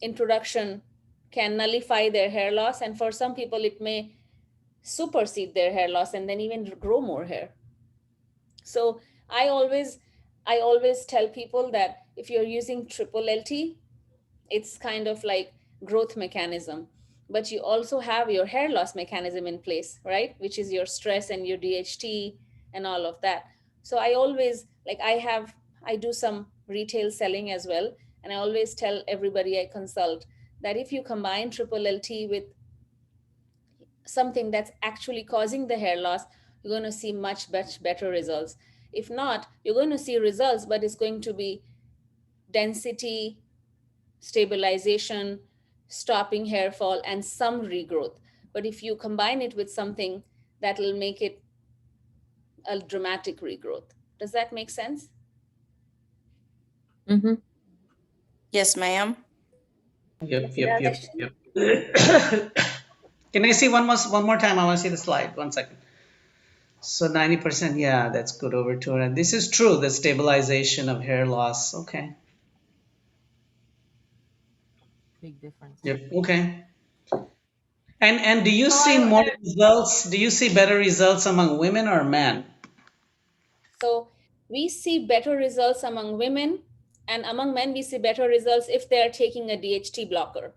Speaker 2: introduction can nullify their hair loss, and for some people it may supersede their hair loss and then even grow more hair. So I always tell people that if you're using triple LT, it's kind of like growth mechanism, but you also have your hair loss mechanism in place, right? Which is your stress and your DHT and all of that. So I always like I do some retail selling as well, and I always tell everybody I consult that if you combine triple LT with something that's actually causing the hair loss, you're going to see much better results. If not, you're going to see results, but it's going to be density, stabilization, stopping hair fall, and some regrowth. But if you combine it with something that will make it a dramatic regrowth. Does that make sense?
Speaker 7: Mm-hmm.
Speaker 9: Yes, ma'am.
Speaker 5: yep,
Speaker 2: Yes, it
Speaker 5: yep,
Speaker 2: does.
Speaker 5: yep, yep. Can I see one more time? I want to see the slide. 1 second. So 90%, yeah, that's good over 200. This is true, the stabilization of hair loss. Okay.
Speaker 1: Big difference.
Speaker 5: Yep. Okay. And do you
Speaker 4: So
Speaker 5: see more results? Do you see better results among women or men?
Speaker 2: So we see better results among women, and among men, we see better results if they're taking a DHT blocker.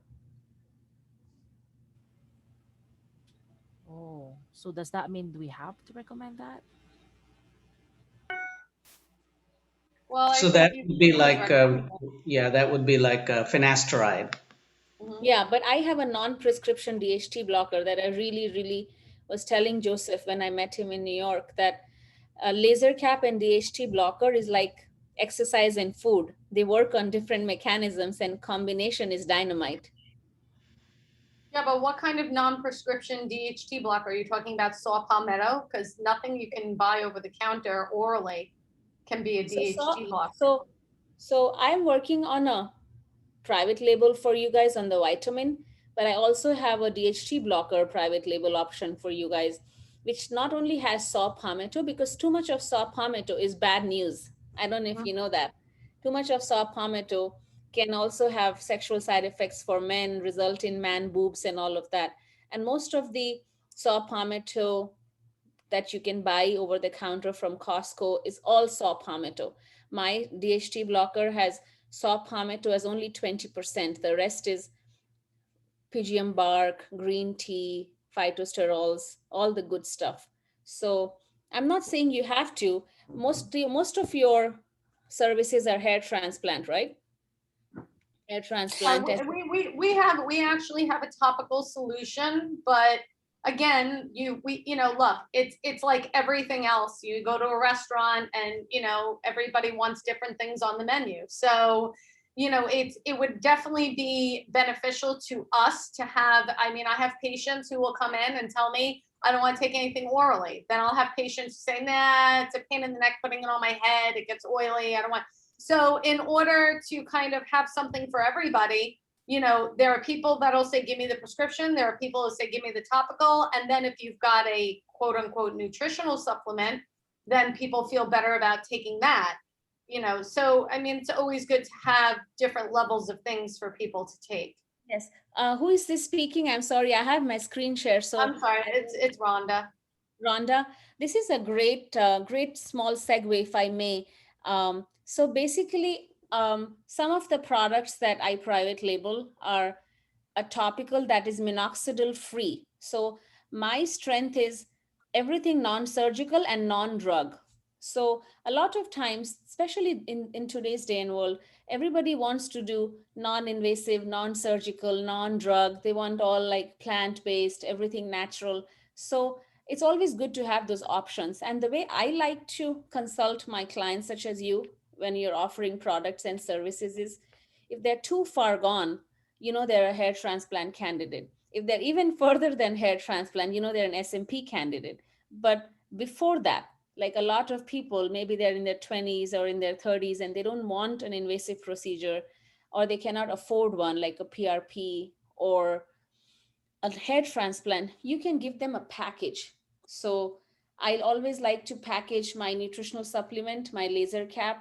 Speaker 1: Oh, so does that mean we have to recommend that?
Speaker 4: well, I
Speaker 5: So
Speaker 4: think
Speaker 5: that
Speaker 4: you
Speaker 5: would
Speaker 4: can
Speaker 5: be
Speaker 4: always
Speaker 5: like,
Speaker 4: recommend.
Speaker 5: yeah, that would be like finasteride.
Speaker 4: Mhm.
Speaker 2: Yeah, but I have a non-prescription DHT blocker that I really was telling Joseph when I met him in New York that a LaserCap and DHT blocker is like exercise and food. They work on different mechanisms, and combination is dynamite.
Speaker 4: Yeah, but what kind of non-prescription DHT blocker? Are you talking about saw palmetto? Because nothing you can buy over the counter orally can be a
Speaker 2: So,
Speaker 4: DHT blocker.
Speaker 2: so I'm working on a private label for you guys on the vitamin, but I also have a DHT blocker private label option for you guys, which not only has saw palmetto, because too much of saw palmetto is bad news. I don't know if you know that. Too much of saw palmetto can also have sexual side effects for men, result in man boobs and all of that. And most of the saw palmetto that you can buy over the counter from Costco is all saw palmetto. My DHT blocker has saw palmetto as only 20%. The rest is pygeum bark, green tea, phytosterols, all the good stuff. So I'm not saying you have to. Most of your services are hair transplant, right? Hair transplant.
Speaker 4: We actually have a topical solution, but again, look, it's like everything else. You go to a restaurant and, everybody wants different things on the menu. So, it would definitely be beneficial to us to have, I have patients who will come in and tell me, I don't want to take anything orally. Then I'll have patients say, nah, it's a pain in the neck putting it on my head. It gets oily. I don't want. So in order to kind of have something for everybody, there are people that'll say, give me the prescription. There are people who say, give me the topical. And then if you've got a quote unquote nutritional supplement, then people feel better about taking that. So it's always good to have different levels of things for people to take.
Speaker 2: Yes. Who is this speaking? I'm sorry, I have my screen share. So
Speaker 4: I'm sorry, it's Rhonda.
Speaker 2: Rhonda, this is a great small segue, if I may. So basically, some of the products that I private label are a topical that is minoxidil free. So my strength is everything non-surgical and non-drug. So a lot of times, especially in today's day and world, everybody wants to do non-invasive, non-surgical, non-drug. They want all like plant-based, everything natural. So it's always good to have those options. And the way I like to consult my clients, such as you, when you're offering products and services, is if they're too far gone, they're a hair transplant candidate. If they're even further than hair transplant, they're an SMP candidate. But before that, like a lot of people, maybe they're in their 20s or in their 30s and they don't want an invasive procedure, or they cannot afford one like a PRP or a hair transplant, you can give them a package. So I always like to package my nutritional supplement, my LaserCap,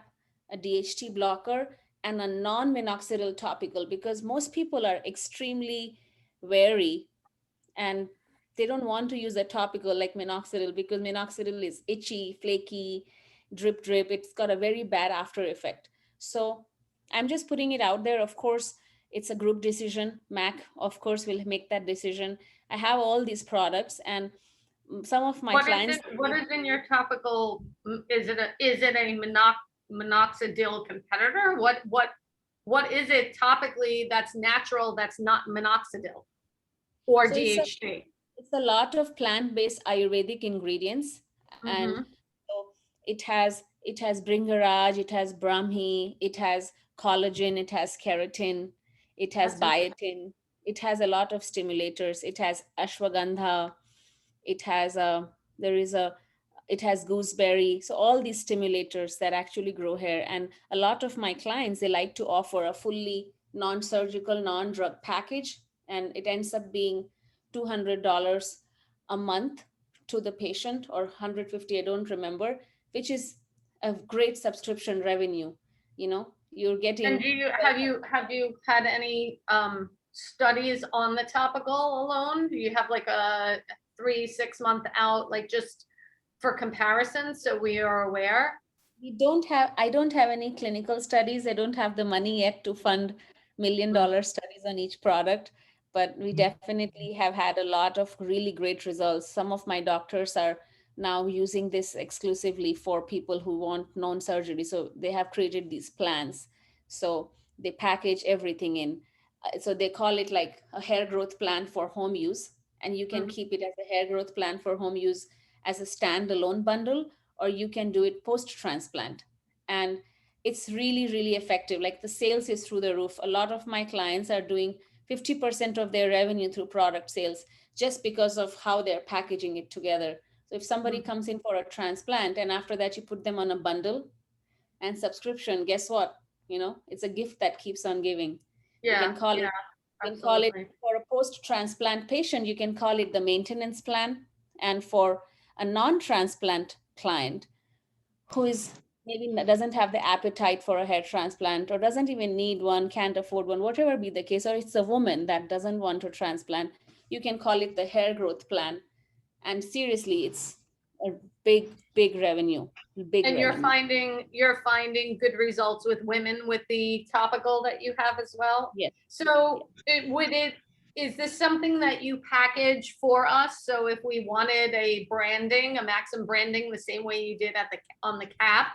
Speaker 2: a DHT blocker, and a non-minoxidil topical, because most people are extremely wary and they don't want to use a topical like minoxidil, because minoxidil is itchy, flaky, drip. It's got a very bad after effect. So I'm just putting it out there. Of course, it's a group decision. Mac, of course, will make that decision. I have all these products, and some of my clients.
Speaker 4: What is in your topical? Is it a minoxidil competitor? What is it topically that's natural, that's not minoxidil or
Speaker 2: So
Speaker 4: DHT?
Speaker 2: It's a lot of plant-based Ayurvedic ingredients, and so it has bringaraj, it has brahmi, it has collagen, it has keratin, it has biotin, it has a lot of stimulators, it has ashwagandha, it has a there is a it has gooseberry. So all these stimulators that actually grow hair. And a lot of my clients, they like to offer a fully non-surgical, non-drug package, and it ends up being $200 a month to the patient, or 150, I don't remember, which is a great subscription revenue. You're getting.
Speaker 4: And have you had any studies on the topical alone? Do you have like a 3-6 month out, like just for comparison, so we are aware?
Speaker 2: I don't have any clinical studies. I don't have the money yet to fund $1 million studies on each product, but we definitely have had a lot of really great results. Some of my doctors are now using this exclusively for people who want non-surgery. So they have created these plans. So they package everything in. So they call it like a hair growth plan for home use. And you can keep it as a hair growth plan for home use as a standalone bundle, or you can do it post transplant. And it's really, really effective. Like the sales is through the roof. A lot of my clients are doing 50% of their revenue through product sales just because of how they're packaging it together. So if somebody comes in for a transplant and after that you put them on a bundle and subscription, guess what? It's a gift that keeps on giving. You
Speaker 4: Yeah,
Speaker 2: can call it,
Speaker 4: yeah,
Speaker 2: you can call it
Speaker 4: absolutely.
Speaker 2: for a post-transplant patient, you can call it the maintenance plan. And for a non-transplant client who is maybe doesn't have the appetite for a hair transplant or doesn't even need one, can't afford one, whatever be the case, or it's a woman that doesn't want to transplant, you can call it the hair growth plan. And seriously, it's a big revenue, big
Speaker 4: And
Speaker 2: revenue.
Speaker 4: you're finding good results with women with the topical that you have as well?
Speaker 2: Yes.
Speaker 4: So is this something that you package for us? So if we wanted a branding, a Maxim branding, the same way you did on the cap,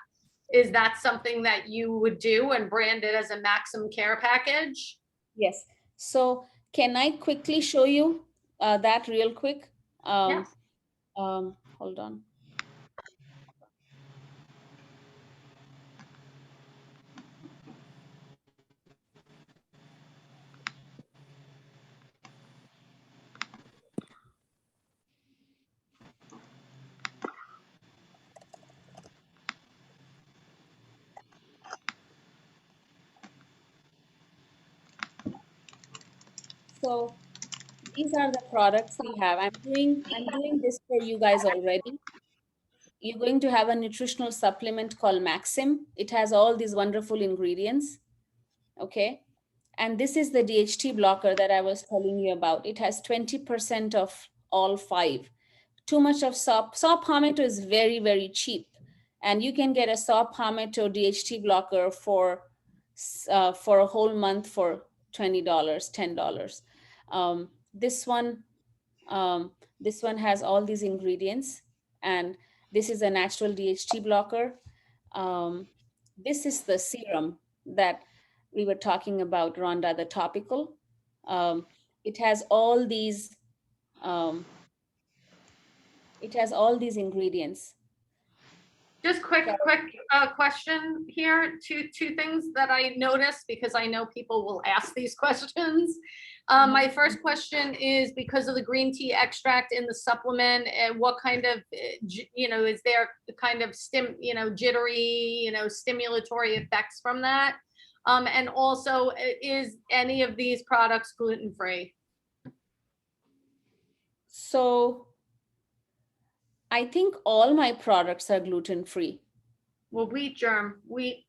Speaker 4: is that something that you would do and brand it as a Maxim care package?
Speaker 2: Yes. So can I quickly show you that real quick?
Speaker 4: Yes.
Speaker 2: Hold on. So these are the products we have. I'm doing this for you guys already. You're going to have a nutritional supplement called Maxim. It has all these wonderful ingredients. Okay. And this is the DHT blocker that I was telling you about. It has 20% of all five. Too much of saw palmetto is very cheap. And you can get a saw palmetto DHT blocker for a whole month for $20, $10. Um, this one this one has all these ingredients, and this is a natural DHT blocker. This is the serum that we were talking about, Rhonda, the topical. Um, it has all these. Um, it has all these ingredients.
Speaker 4: Just quick question here. Two things that I noticed because I know people will ask these questions. My first question is because of the green tea extract in the supplement, what kind of, is there kind of jittery, stimulatory effects from that? And also, is any of these products gluten-free?
Speaker 2: So I think all my products are gluten-free.
Speaker 4: Well, wheat germ, wheat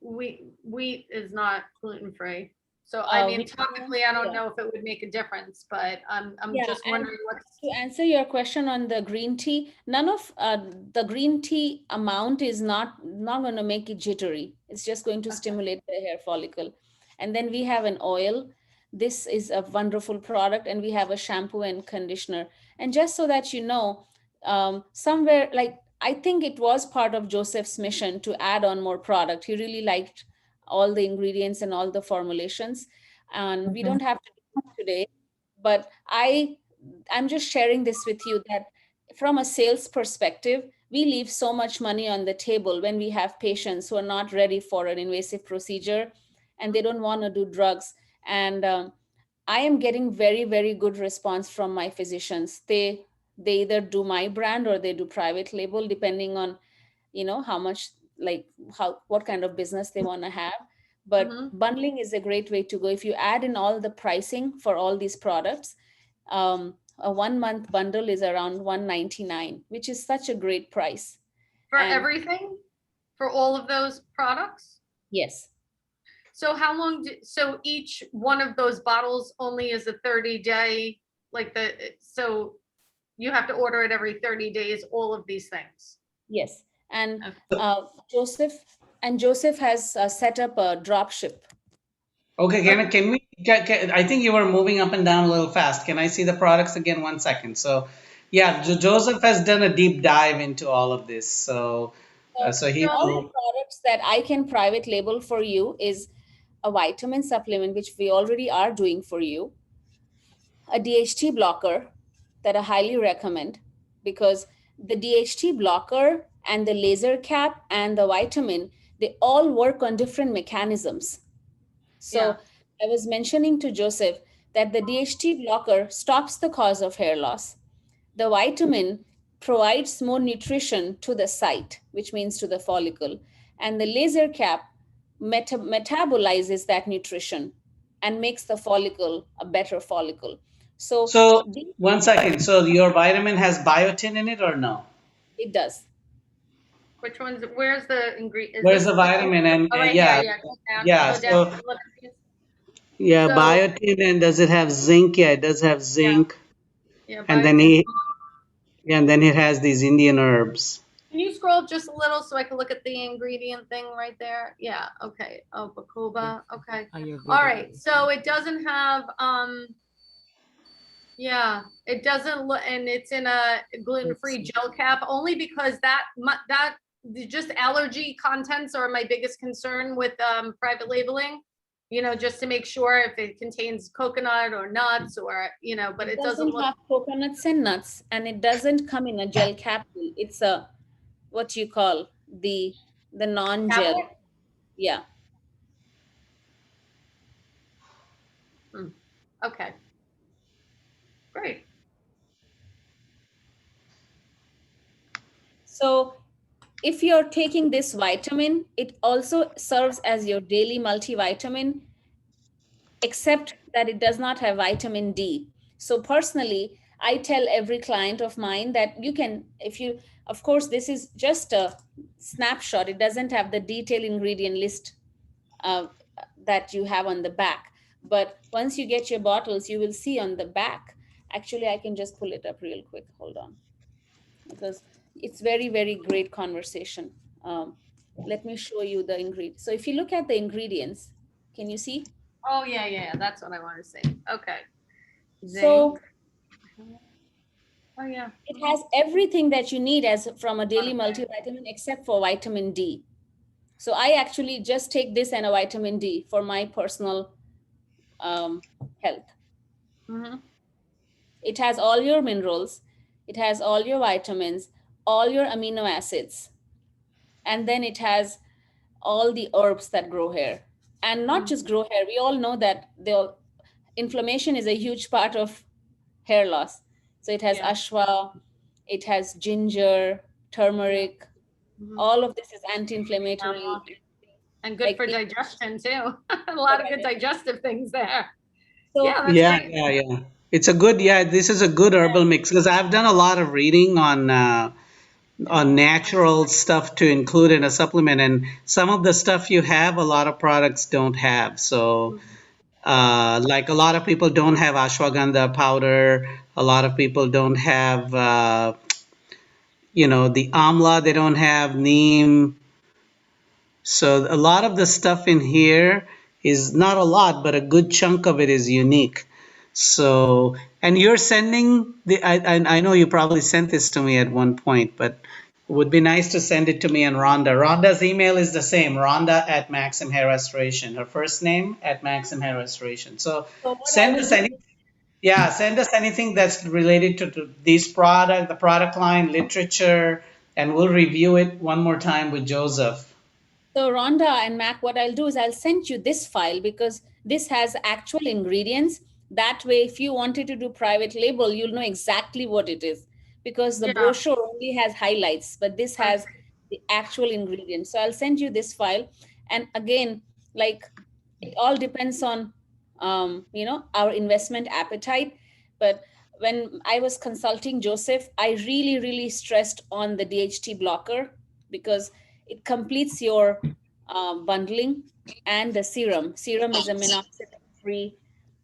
Speaker 4: is not gluten-free. So I mean, topically, I don't know if it would make a difference, but I'm just wondering what's.
Speaker 2: To answer your question on the green tea, none of the green tea amount is not going to make it jittery. It's just going to stimulate the hair follicle. And then we have an oil. This is a wonderful product, and we have a shampoo and conditioner. And just so that you know, somewhere like I think it was part of Joseph's mission to add on more product. He really liked all the ingredients and all the formulations, and we don't have to do it today, but I'm just sharing this with you that from a sales perspective, we leave so much money on the table when we have patients who are not ready for an invasive procedure and they don't want to do drugs. And I am getting very good response from my physicians. They either do my brand or they do private label, depending on how much, like what kind of business they want to have. But bundling is a great way to go. If you add in all the pricing for all these products, a 1 month bundle is around $199, which is such a great price.
Speaker 4: For everything? For all of those products?
Speaker 2: Yes.
Speaker 4: So how long so each one of those bottles only is a 30-day, so you have to order it every 30 days, all of these things?
Speaker 2: Yes. And Joseph has set up a drop ship.
Speaker 5: Okay, can we? I think you were moving up and down a little fast. Can I see the products again? 1 second. So, yeah, Joseph has done a deep dive into all of this. So he
Speaker 2: all
Speaker 5: will.
Speaker 2: the products that I can private label for you is a vitamin supplement, which we already are doing for you, a DHT blocker that I highly recommend, because the DHT blocker and the LaserCap and the vitamin, they all work on different mechanisms. So I was mentioning to Joseph that the DHT blocker stops the cause of hair loss. The vitamin provides more nutrition to the site, which means to the follicle. And the LaserCap metabolizes that nutrition and makes the follicle a better follicle. So
Speaker 5: So 1 second. So your vitamin has biotin in it or no?
Speaker 2: it does.
Speaker 4: Which one's, where's the ingredient? Is
Speaker 5: Where's
Speaker 4: this
Speaker 5: the vitamin? And
Speaker 4: oh, right
Speaker 5: yeah,
Speaker 4: here, yeah,
Speaker 5: yeah.
Speaker 4: go down,
Speaker 5: So
Speaker 4: look at these.
Speaker 5: yeah,
Speaker 4: So,
Speaker 5: biotin, and does it have zinc? Yeah, it does have zinc.
Speaker 4: yeah,
Speaker 5: And then
Speaker 4: biotin.
Speaker 5: it has these Indian herbs.
Speaker 4: Can you scroll up just a little so I can look at the ingredient thing right there? Yeah, okay. Oh, bacoba, okay. All right, so it doesn't have, yeah, it doesn't look, and it's in a gluten-free gel cap, only because that just allergy contents are my biggest concern with private labeling. You know, just to make sure if it contains coconut or nuts or, you know, but it doesn't look.
Speaker 2: Have coconuts and nuts, and it doesn't come in a gel capsule. It's a, what you call the non-gel.
Speaker 4: Tablet?
Speaker 2: Yeah.
Speaker 4: Okay. Great.
Speaker 2: So if you're taking this vitamin, it also serves as your daily multivitamin, except that it does not have vitamin D. So personally, I tell every client of mine that you can, if you, of course, this is just a snapshot. It doesn't have the detailed ingredient list that you have on the back. But once you get your bottles, you will see on the back. Actually, I can just pull it up real quick. Hold on. Because it's very, very great conversation. Let me show you the ingredients. So if you look at the ingredients, can you see?
Speaker 4: Oh, yeah, that's what I want to say. Okay.
Speaker 2: So
Speaker 4: oh, yeah.
Speaker 2: it has everything that you need as from a daily multivitamin except for vitamin D. So I actually just take this and a vitamin D for my personal health. It has all your minerals, it has all your vitamins, all your amino acids, and then it has all the herbs that grow hair. And not just grow hair, we all know that inflammation is a huge part of hair loss. So it has ashwa, it has ginger, turmeric, all of this is anti-inflammatory.
Speaker 4: And good for digestion too. A lot of good digestive things there.
Speaker 2: So,
Speaker 4: yeah, that's great.
Speaker 5: Yeah. It's a good, this is a good herbal mix, because I've done a lot of reading on natural stuff to include in a supplement, and some of the stuff you have, a lot of products don't have. So like a lot of people don't have ashwagandha powder, a lot of people don't have the amla, they don't have neem. So a lot of the stuff in here is not a lot, but a good chunk of it is unique. So, and you're sending I know you probably sent this to me at one point, but it would be nice to send it to me and Rhonda. Rhonda's email is the same, Rhonda at Maxim Hair Restoration. Her first name at Maxim Hair Restoration. So send us anything that's related to this product, the product line, literature, and we'll review it one more time with Joseph.
Speaker 2: So Rhonda and Mac, what I'll do is I'll send you this file because this has actual ingredients. That way, if you wanted to do private label, you'll know exactly what it is, because the brochure only has highlights, but this has the actual ingredients. So I'll send you this file. And again, like, it all depends on, our investment appetite. But when I was consulting Joseph, I really, really stressed on the DHT blocker because it completes your bundling, and the serum. Serum is a minoxidil-free.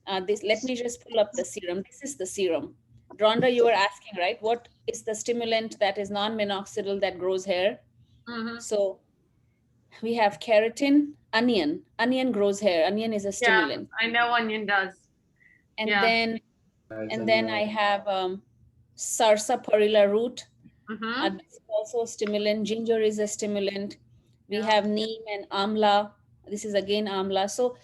Speaker 2: Let me just pull up the serum. This is the serum. Rhonda, you were asking, right? What is the stimulant that is non-minoxidil that grows hair? So we have keratin, onion. Onion grows hair. Onion is a stimulant.
Speaker 4: Yeah, I know onion does.
Speaker 2: And then I have sarsaparilla root. This is also a stimulant. Ginger is a stimulant. We have neem and amla. This is again amla. So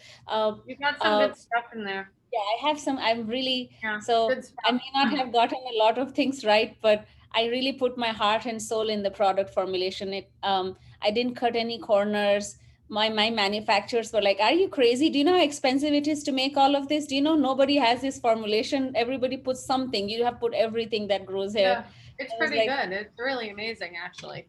Speaker 4: you got some good stuff in there.
Speaker 2: Yeah, I have some. I'm really so I may not have gotten a lot of things right, but I really put my heart and soul in the product formulation. I didn't cut any corners. My manufacturers were like, "Are you crazy? Do you know how expensive it is to make all of this? Do you know nobody has this formulation? Everybody puts something. You have put everything that grows hair."
Speaker 4: Yeah, it's pretty good. It's really amazing, actually.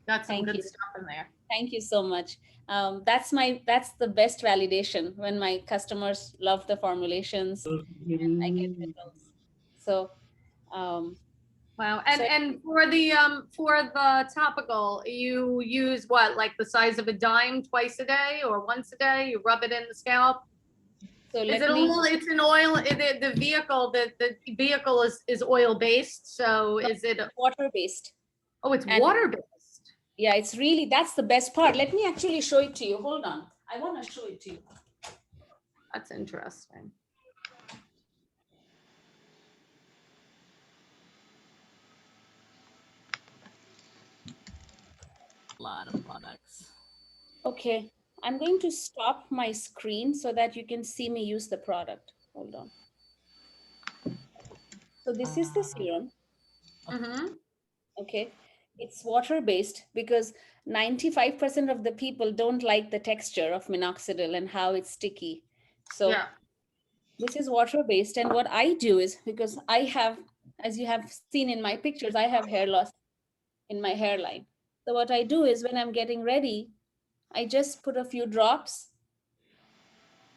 Speaker 4: Got some good stuff in there.
Speaker 2: Thank you so much. That's the best validation when my customers love the formulations and I get results. So, um,
Speaker 4: Wow.
Speaker 2: so
Speaker 4: And for the topical, you use what, like the size of a dime twice a day or once a day? You rub it in the scalp?
Speaker 2: so
Speaker 4: Is
Speaker 2: let
Speaker 4: it
Speaker 2: me.
Speaker 4: oil? It's an oil. The vehicle is oil based. So is it?
Speaker 2: Water based.
Speaker 4: Oh, it's
Speaker 2: And
Speaker 4: water based.
Speaker 2: yeah, it's really, that's the best part. Let me actually show it to you. Hold on. I want to show it to you.
Speaker 4: That's interesting.
Speaker 1: A lot of products.
Speaker 2: Okay, I'm going to stop my screen so that you can see me use the product. Hold on. So this is the serum.
Speaker 4: Mm-hmm.
Speaker 2: Okay, it's water based because 95% of the people don't like the texture of minoxidil and how it's sticky. So
Speaker 4: Yeah.
Speaker 2: this is water based. And what I do is, because I have, as you have seen in my pictures, I have hair loss in my hairline. So what I do is when I'm getting ready, I just put a few drops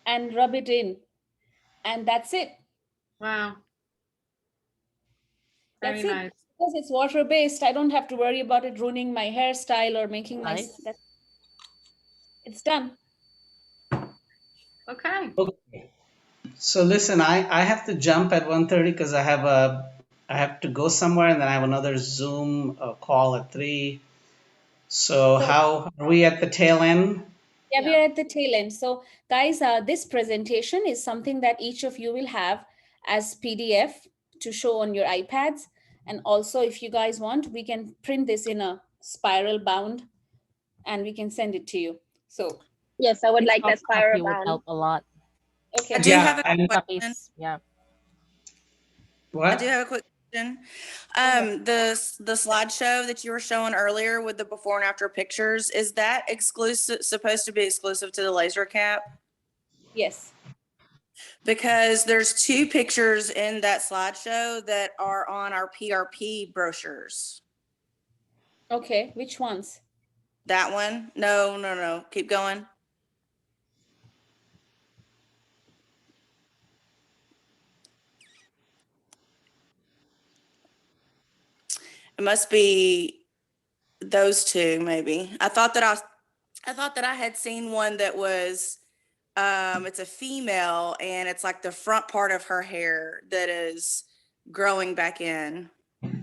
Speaker 2: and rub it in, and that's it.
Speaker 4: Wow. Very
Speaker 2: That's it.
Speaker 4: nice.
Speaker 2: Because it's water based, I don't have to worry about it ruining my hairstyle or making my
Speaker 1: Nice.
Speaker 2: it's done.
Speaker 4: Okay.
Speaker 5: Okay. So listen, I have to jump at 1:30 because I have to go somewhere and then I have another Zoom call at 3. So
Speaker 2: So
Speaker 5: how are we at the tail end?
Speaker 2: yeah, we
Speaker 4: Yeah.
Speaker 2: are at the tail end. So guys, this presentation is something that each of you will have as PDF to show on your iPads. And also, if you guys want, we can print this in a spiral bound and we can send it to you. So,
Speaker 6: Yes, I would like that
Speaker 1: Soft
Speaker 6: spiral
Speaker 1: copy would
Speaker 6: bound.
Speaker 1: help a lot.
Speaker 2: okay.
Speaker 9: I do have
Speaker 5: Yeah,
Speaker 9: a
Speaker 5: and
Speaker 9: question.
Speaker 1: Copies. Yeah.
Speaker 9: I do
Speaker 5: what?
Speaker 9: have a quick question.
Speaker 2: Go ahead.
Speaker 9: The slideshow that you were showing earlier with the before and after pictures, is that supposed to be exclusive to the LaserCap?
Speaker 2: Yes.
Speaker 9: Because there's 2 pictures in that slideshow that are on our PRP brochures.
Speaker 2: Okay. Which ones?
Speaker 9: That one? No. Keep going. It must be those 2, maybe. I thought that I had seen one that was it's a female and it's like the front part of her hair that is growing back in.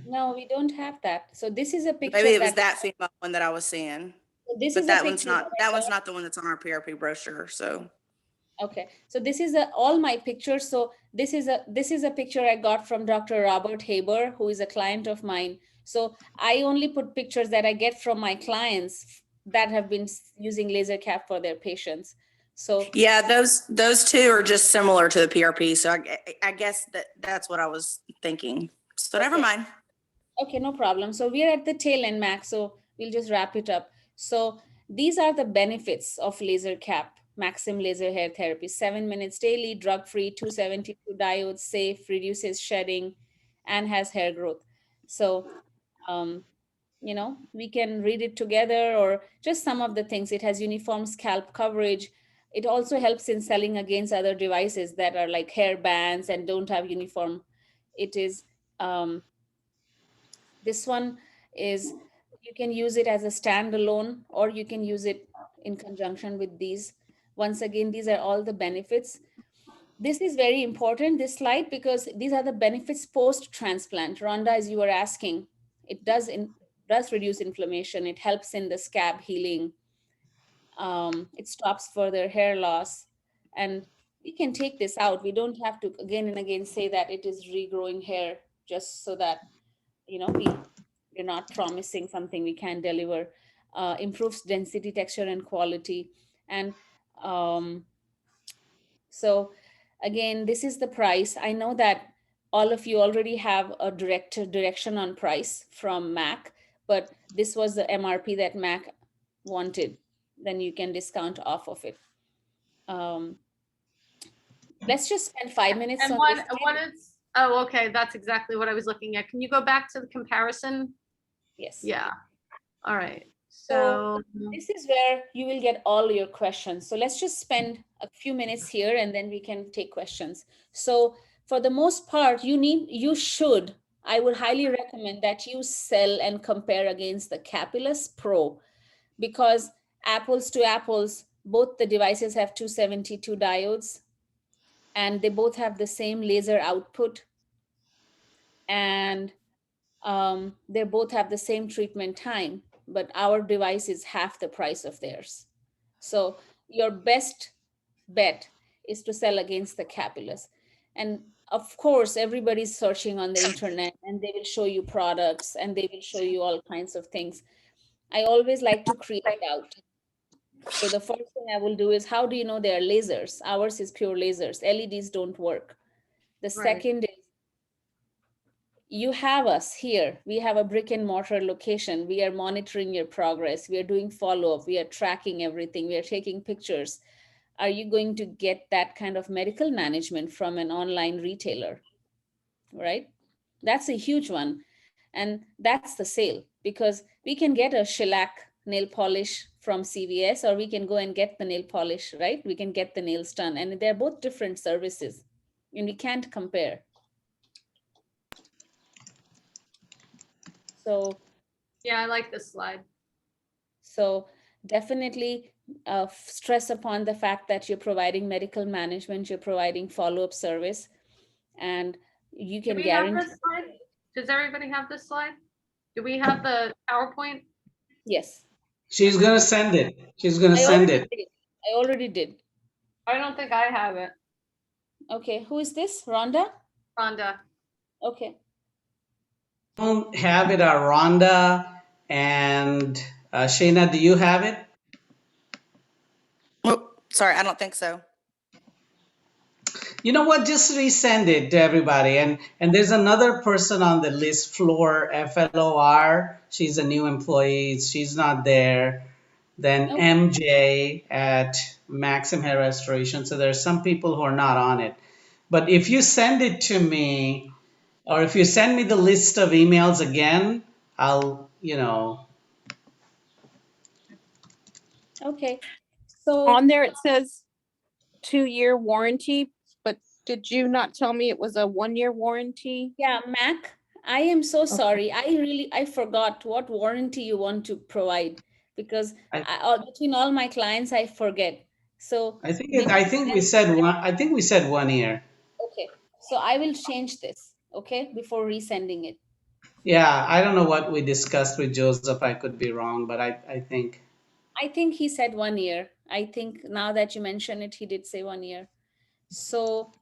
Speaker 2: No, we don't have that. So this is a
Speaker 9: Maybe
Speaker 2: picture
Speaker 9: it was
Speaker 2: that
Speaker 9: that female one that I was seeing.
Speaker 2: this
Speaker 9: But
Speaker 2: is a
Speaker 9: that one's
Speaker 2: picture that
Speaker 9: not
Speaker 2: I
Speaker 9: that one's
Speaker 2: got.
Speaker 9: not the one that's on our PRP brochure. So
Speaker 2: Okay, so this is all my pictures. So this is a picture I got from Dr. Robert Haber, who is a client of mine. So I only put pictures that I get from my clients that have been using LaserCap for their patients. So
Speaker 9: yeah, those 2 are just similar to the PRP. So I guess that's what I was thinking. So never
Speaker 2: okay.
Speaker 9: mind.
Speaker 2: Okay, no problem. So we're at the tail end, Max. So we'll just wrap it up. So these are the benefits of LaserCap, Maxim Laser Hair Therapy. 7 minutes daily, drug-free, 272 diodes, safe, reduces shedding, and has hair growth. So, we can read it together or just some of the things. It has uniform scalp coverage. It also helps in selling against other devices that are like hair bands and don't have uniform. It is, this one is, you can use it as a standalone or you can use it in conjunction with these. Once again, these are all the benefits. This is very important, this slide, because these are the benefits post-transplant. Rhonda, as you were asking, it does reduce inflammation. It helps in the scab healing. It stops further hair loss. And we can take this out. We don't have to again and again say that it is regrowing hair just so that, we're not promising something we can't deliver. Improves density, texture, and quality. And so again, this is the price. I know that all of you already have a direction on price from Mac, but this was the MRP that Mac wanted. Then you can discount off of it. Let's just spend 5 minutes
Speaker 4: And
Speaker 2: on this.
Speaker 4: what is, oh, okay, that's exactly what I was looking at. Can you go back to the comparison?
Speaker 2: Yes.
Speaker 4: Yeah. All right.
Speaker 2: So this is where you will get all your questions. So let's just spend a few minutes here and then we can take questions. So for the most part, you should, I would highly recommend that you sell and compare against the Capillus Pro, because apples to apples, both the devices have 272 diodes and they both have the same laser output, and they both have the same treatment time, but our device is half the price of theirs. So your best bet is to sell against the Capillus. And of course, everybody's searching on the internet and they will show you products and they will show you all kinds of things. I always like to create doubt. So the first thing I will do is, how do you know they are lasers? Ours is pure lasers. LEDs don't work. The second is, you have us here. We have a brick and mortar location. We are monitoring your progress. We are doing follow-up. We are tracking everything. We are taking pictures. Are you going to get that kind of medical management from an online retailer? Right? That's a huge one. And that's the sale, because we can get a shellac nail polish from CVS, or we can go and get the nail polish, right? We can get the nails done. And they're both different services and we can't compare. So
Speaker 4: yeah, I like this slide.
Speaker 2: So definitely stress upon the fact that you're providing medical management, you're providing follow-up service, and you
Speaker 4: Do
Speaker 2: can
Speaker 4: we have
Speaker 2: guarantee.
Speaker 4: this slide? Does everybody have this slide? Do we have the PowerPoint?
Speaker 2: Yes.
Speaker 5: She's gonna send it. She's gonna
Speaker 2: I
Speaker 5: send
Speaker 2: already
Speaker 5: it.
Speaker 2: did. I already did.
Speaker 4: I don't think I have it.
Speaker 2: Okay, who is this? Rhonda?
Speaker 4: Rhonda.
Speaker 2: Okay.
Speaker 5: Don't have it, Rhonda and Shayna, do you have it?
Speaker 9: Oh, sorry, I don't think so.
Speaker 5: You know what? Just resend it to everybody. And there's another person on the list, Floor, FLOR. She's a new employee. She's not there. Then
Speaker 2: Okay.
Speaker 5: MJ at Maxim Hair Restoration. So there's some people who are not on it. But if you send it to me, or if you send me the list of emails again, I'll,
Speaker 2: Okay. So
Speaker 7: On there it says 2-year warranty, but did you not tell me it was a 1-year warranty?
Speaker 2: yeah, Mac, I am so sorry. I forgot what warranty you want to provide, because between all my clients, I forget. So
Speaker 5: I think
Speaker 2: did you
Speaker 5: I think we
Speaker 2: send-
Speaker 5: said one. I think we said 1 year.
Speaker 2: okay. So I will change this, okay, before resending it.
Speaker 5: Yeah, I don't know what we discussed with Joseph. I could be wrong, but I think.
Speaker 2: I think he said 1 year. I think now that you mention it, he did say 1 year. So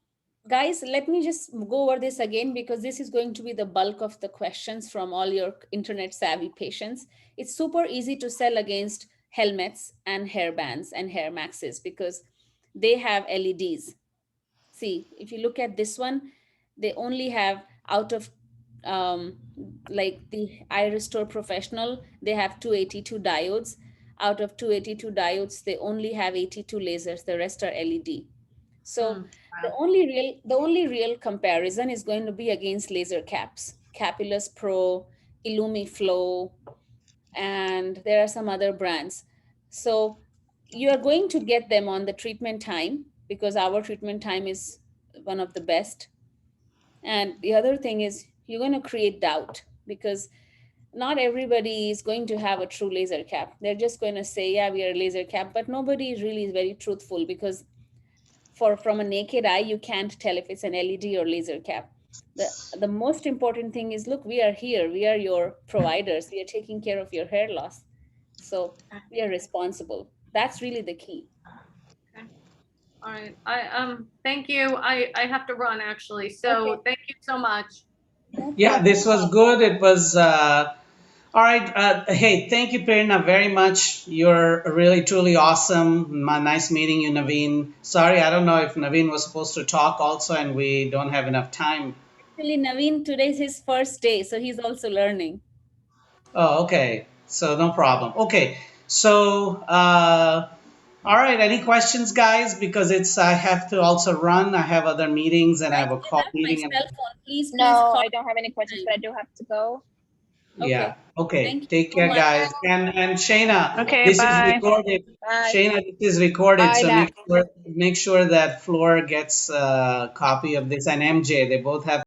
Speaker 2: guys, let me just go over this again, because this is going to be the bulk of the questions from all your internet savvy patients. It's super easy to sell against helmets and hair bands and hair maxes because they have LEDs. See, if you look at this one, they only have out of like the iRestore Professional, they have 282 diodes. Out of 282 diodes, they only have 82 lasers. The rest are LED. So the only real comparison is going to be against LaserCaps, Capillus Pro, IllumiFlow, and there are some other brands. So you are going to get them on the treatment time, because our treatment time is one of the best. And the other thing is, you're going to create doubt, because not everybody is going to have a true laser cap. They're just going to say, yeah, we are a laser cap, but nobody really is very truthful, because from a naked eye, you can't tell if it's an LED or laser cap. The most important thing is, look, we are here. We are your providers. We are taking care of your hair loss. So we are responsible. That's really the key.
Speaker 4: All right. Thank you. I have to run actually. So
Speaker 2: Okay.
Speaker 4: thank you so much.
Speaker 2: No
Speaker 5: Yeah,
Speaker 2: problem.
Speaker 5: this was good. It was all right. Hey, thank you, Prerna, very much. You're really truly awesome. Nice meeting you, Naveen. Sorry, I don't know if Naveen was supposed to talk also, and we don't have enough time.
Speaker 2: Actually, Naveen, today's his first day, so he's also learning.
Speaker 5: Oh, okay. So no problem. Okay. So all right. Any questions, guys? Because I have to also run. I have other meetings and I
Speaker 2: Guys,
Speaker 5: have a
Speaker 2: I
Speaker 5: call
Speaker 2: have my
Speaker 5: meeting.
Speaker 2: cell phone. Please
Speaker 6: No,
Speaker 2: call
Speaker 6: I don't have any questions, but I do have to go.
Speaker 5: Yeah. Okay.
Speaker 2: Thank you
Speaker 5: Take
Speaker 2: so
Speaker 5: care,
Speaker 2: much.
Speaker 5: guys. And Shayna,
Speaker 3: Okay,
Speaker 5: this is
Speaker 3: bye.
Speaker 5: recorded.
Speaker 7: Bye.
Speaker 5: Shayna, this is recorded,
Speaker 7: Bye,
Speaker 5: so
Speaker 7: Max.
Speaker 5: make sure that Floor gets a copy of this, and MJ. They both have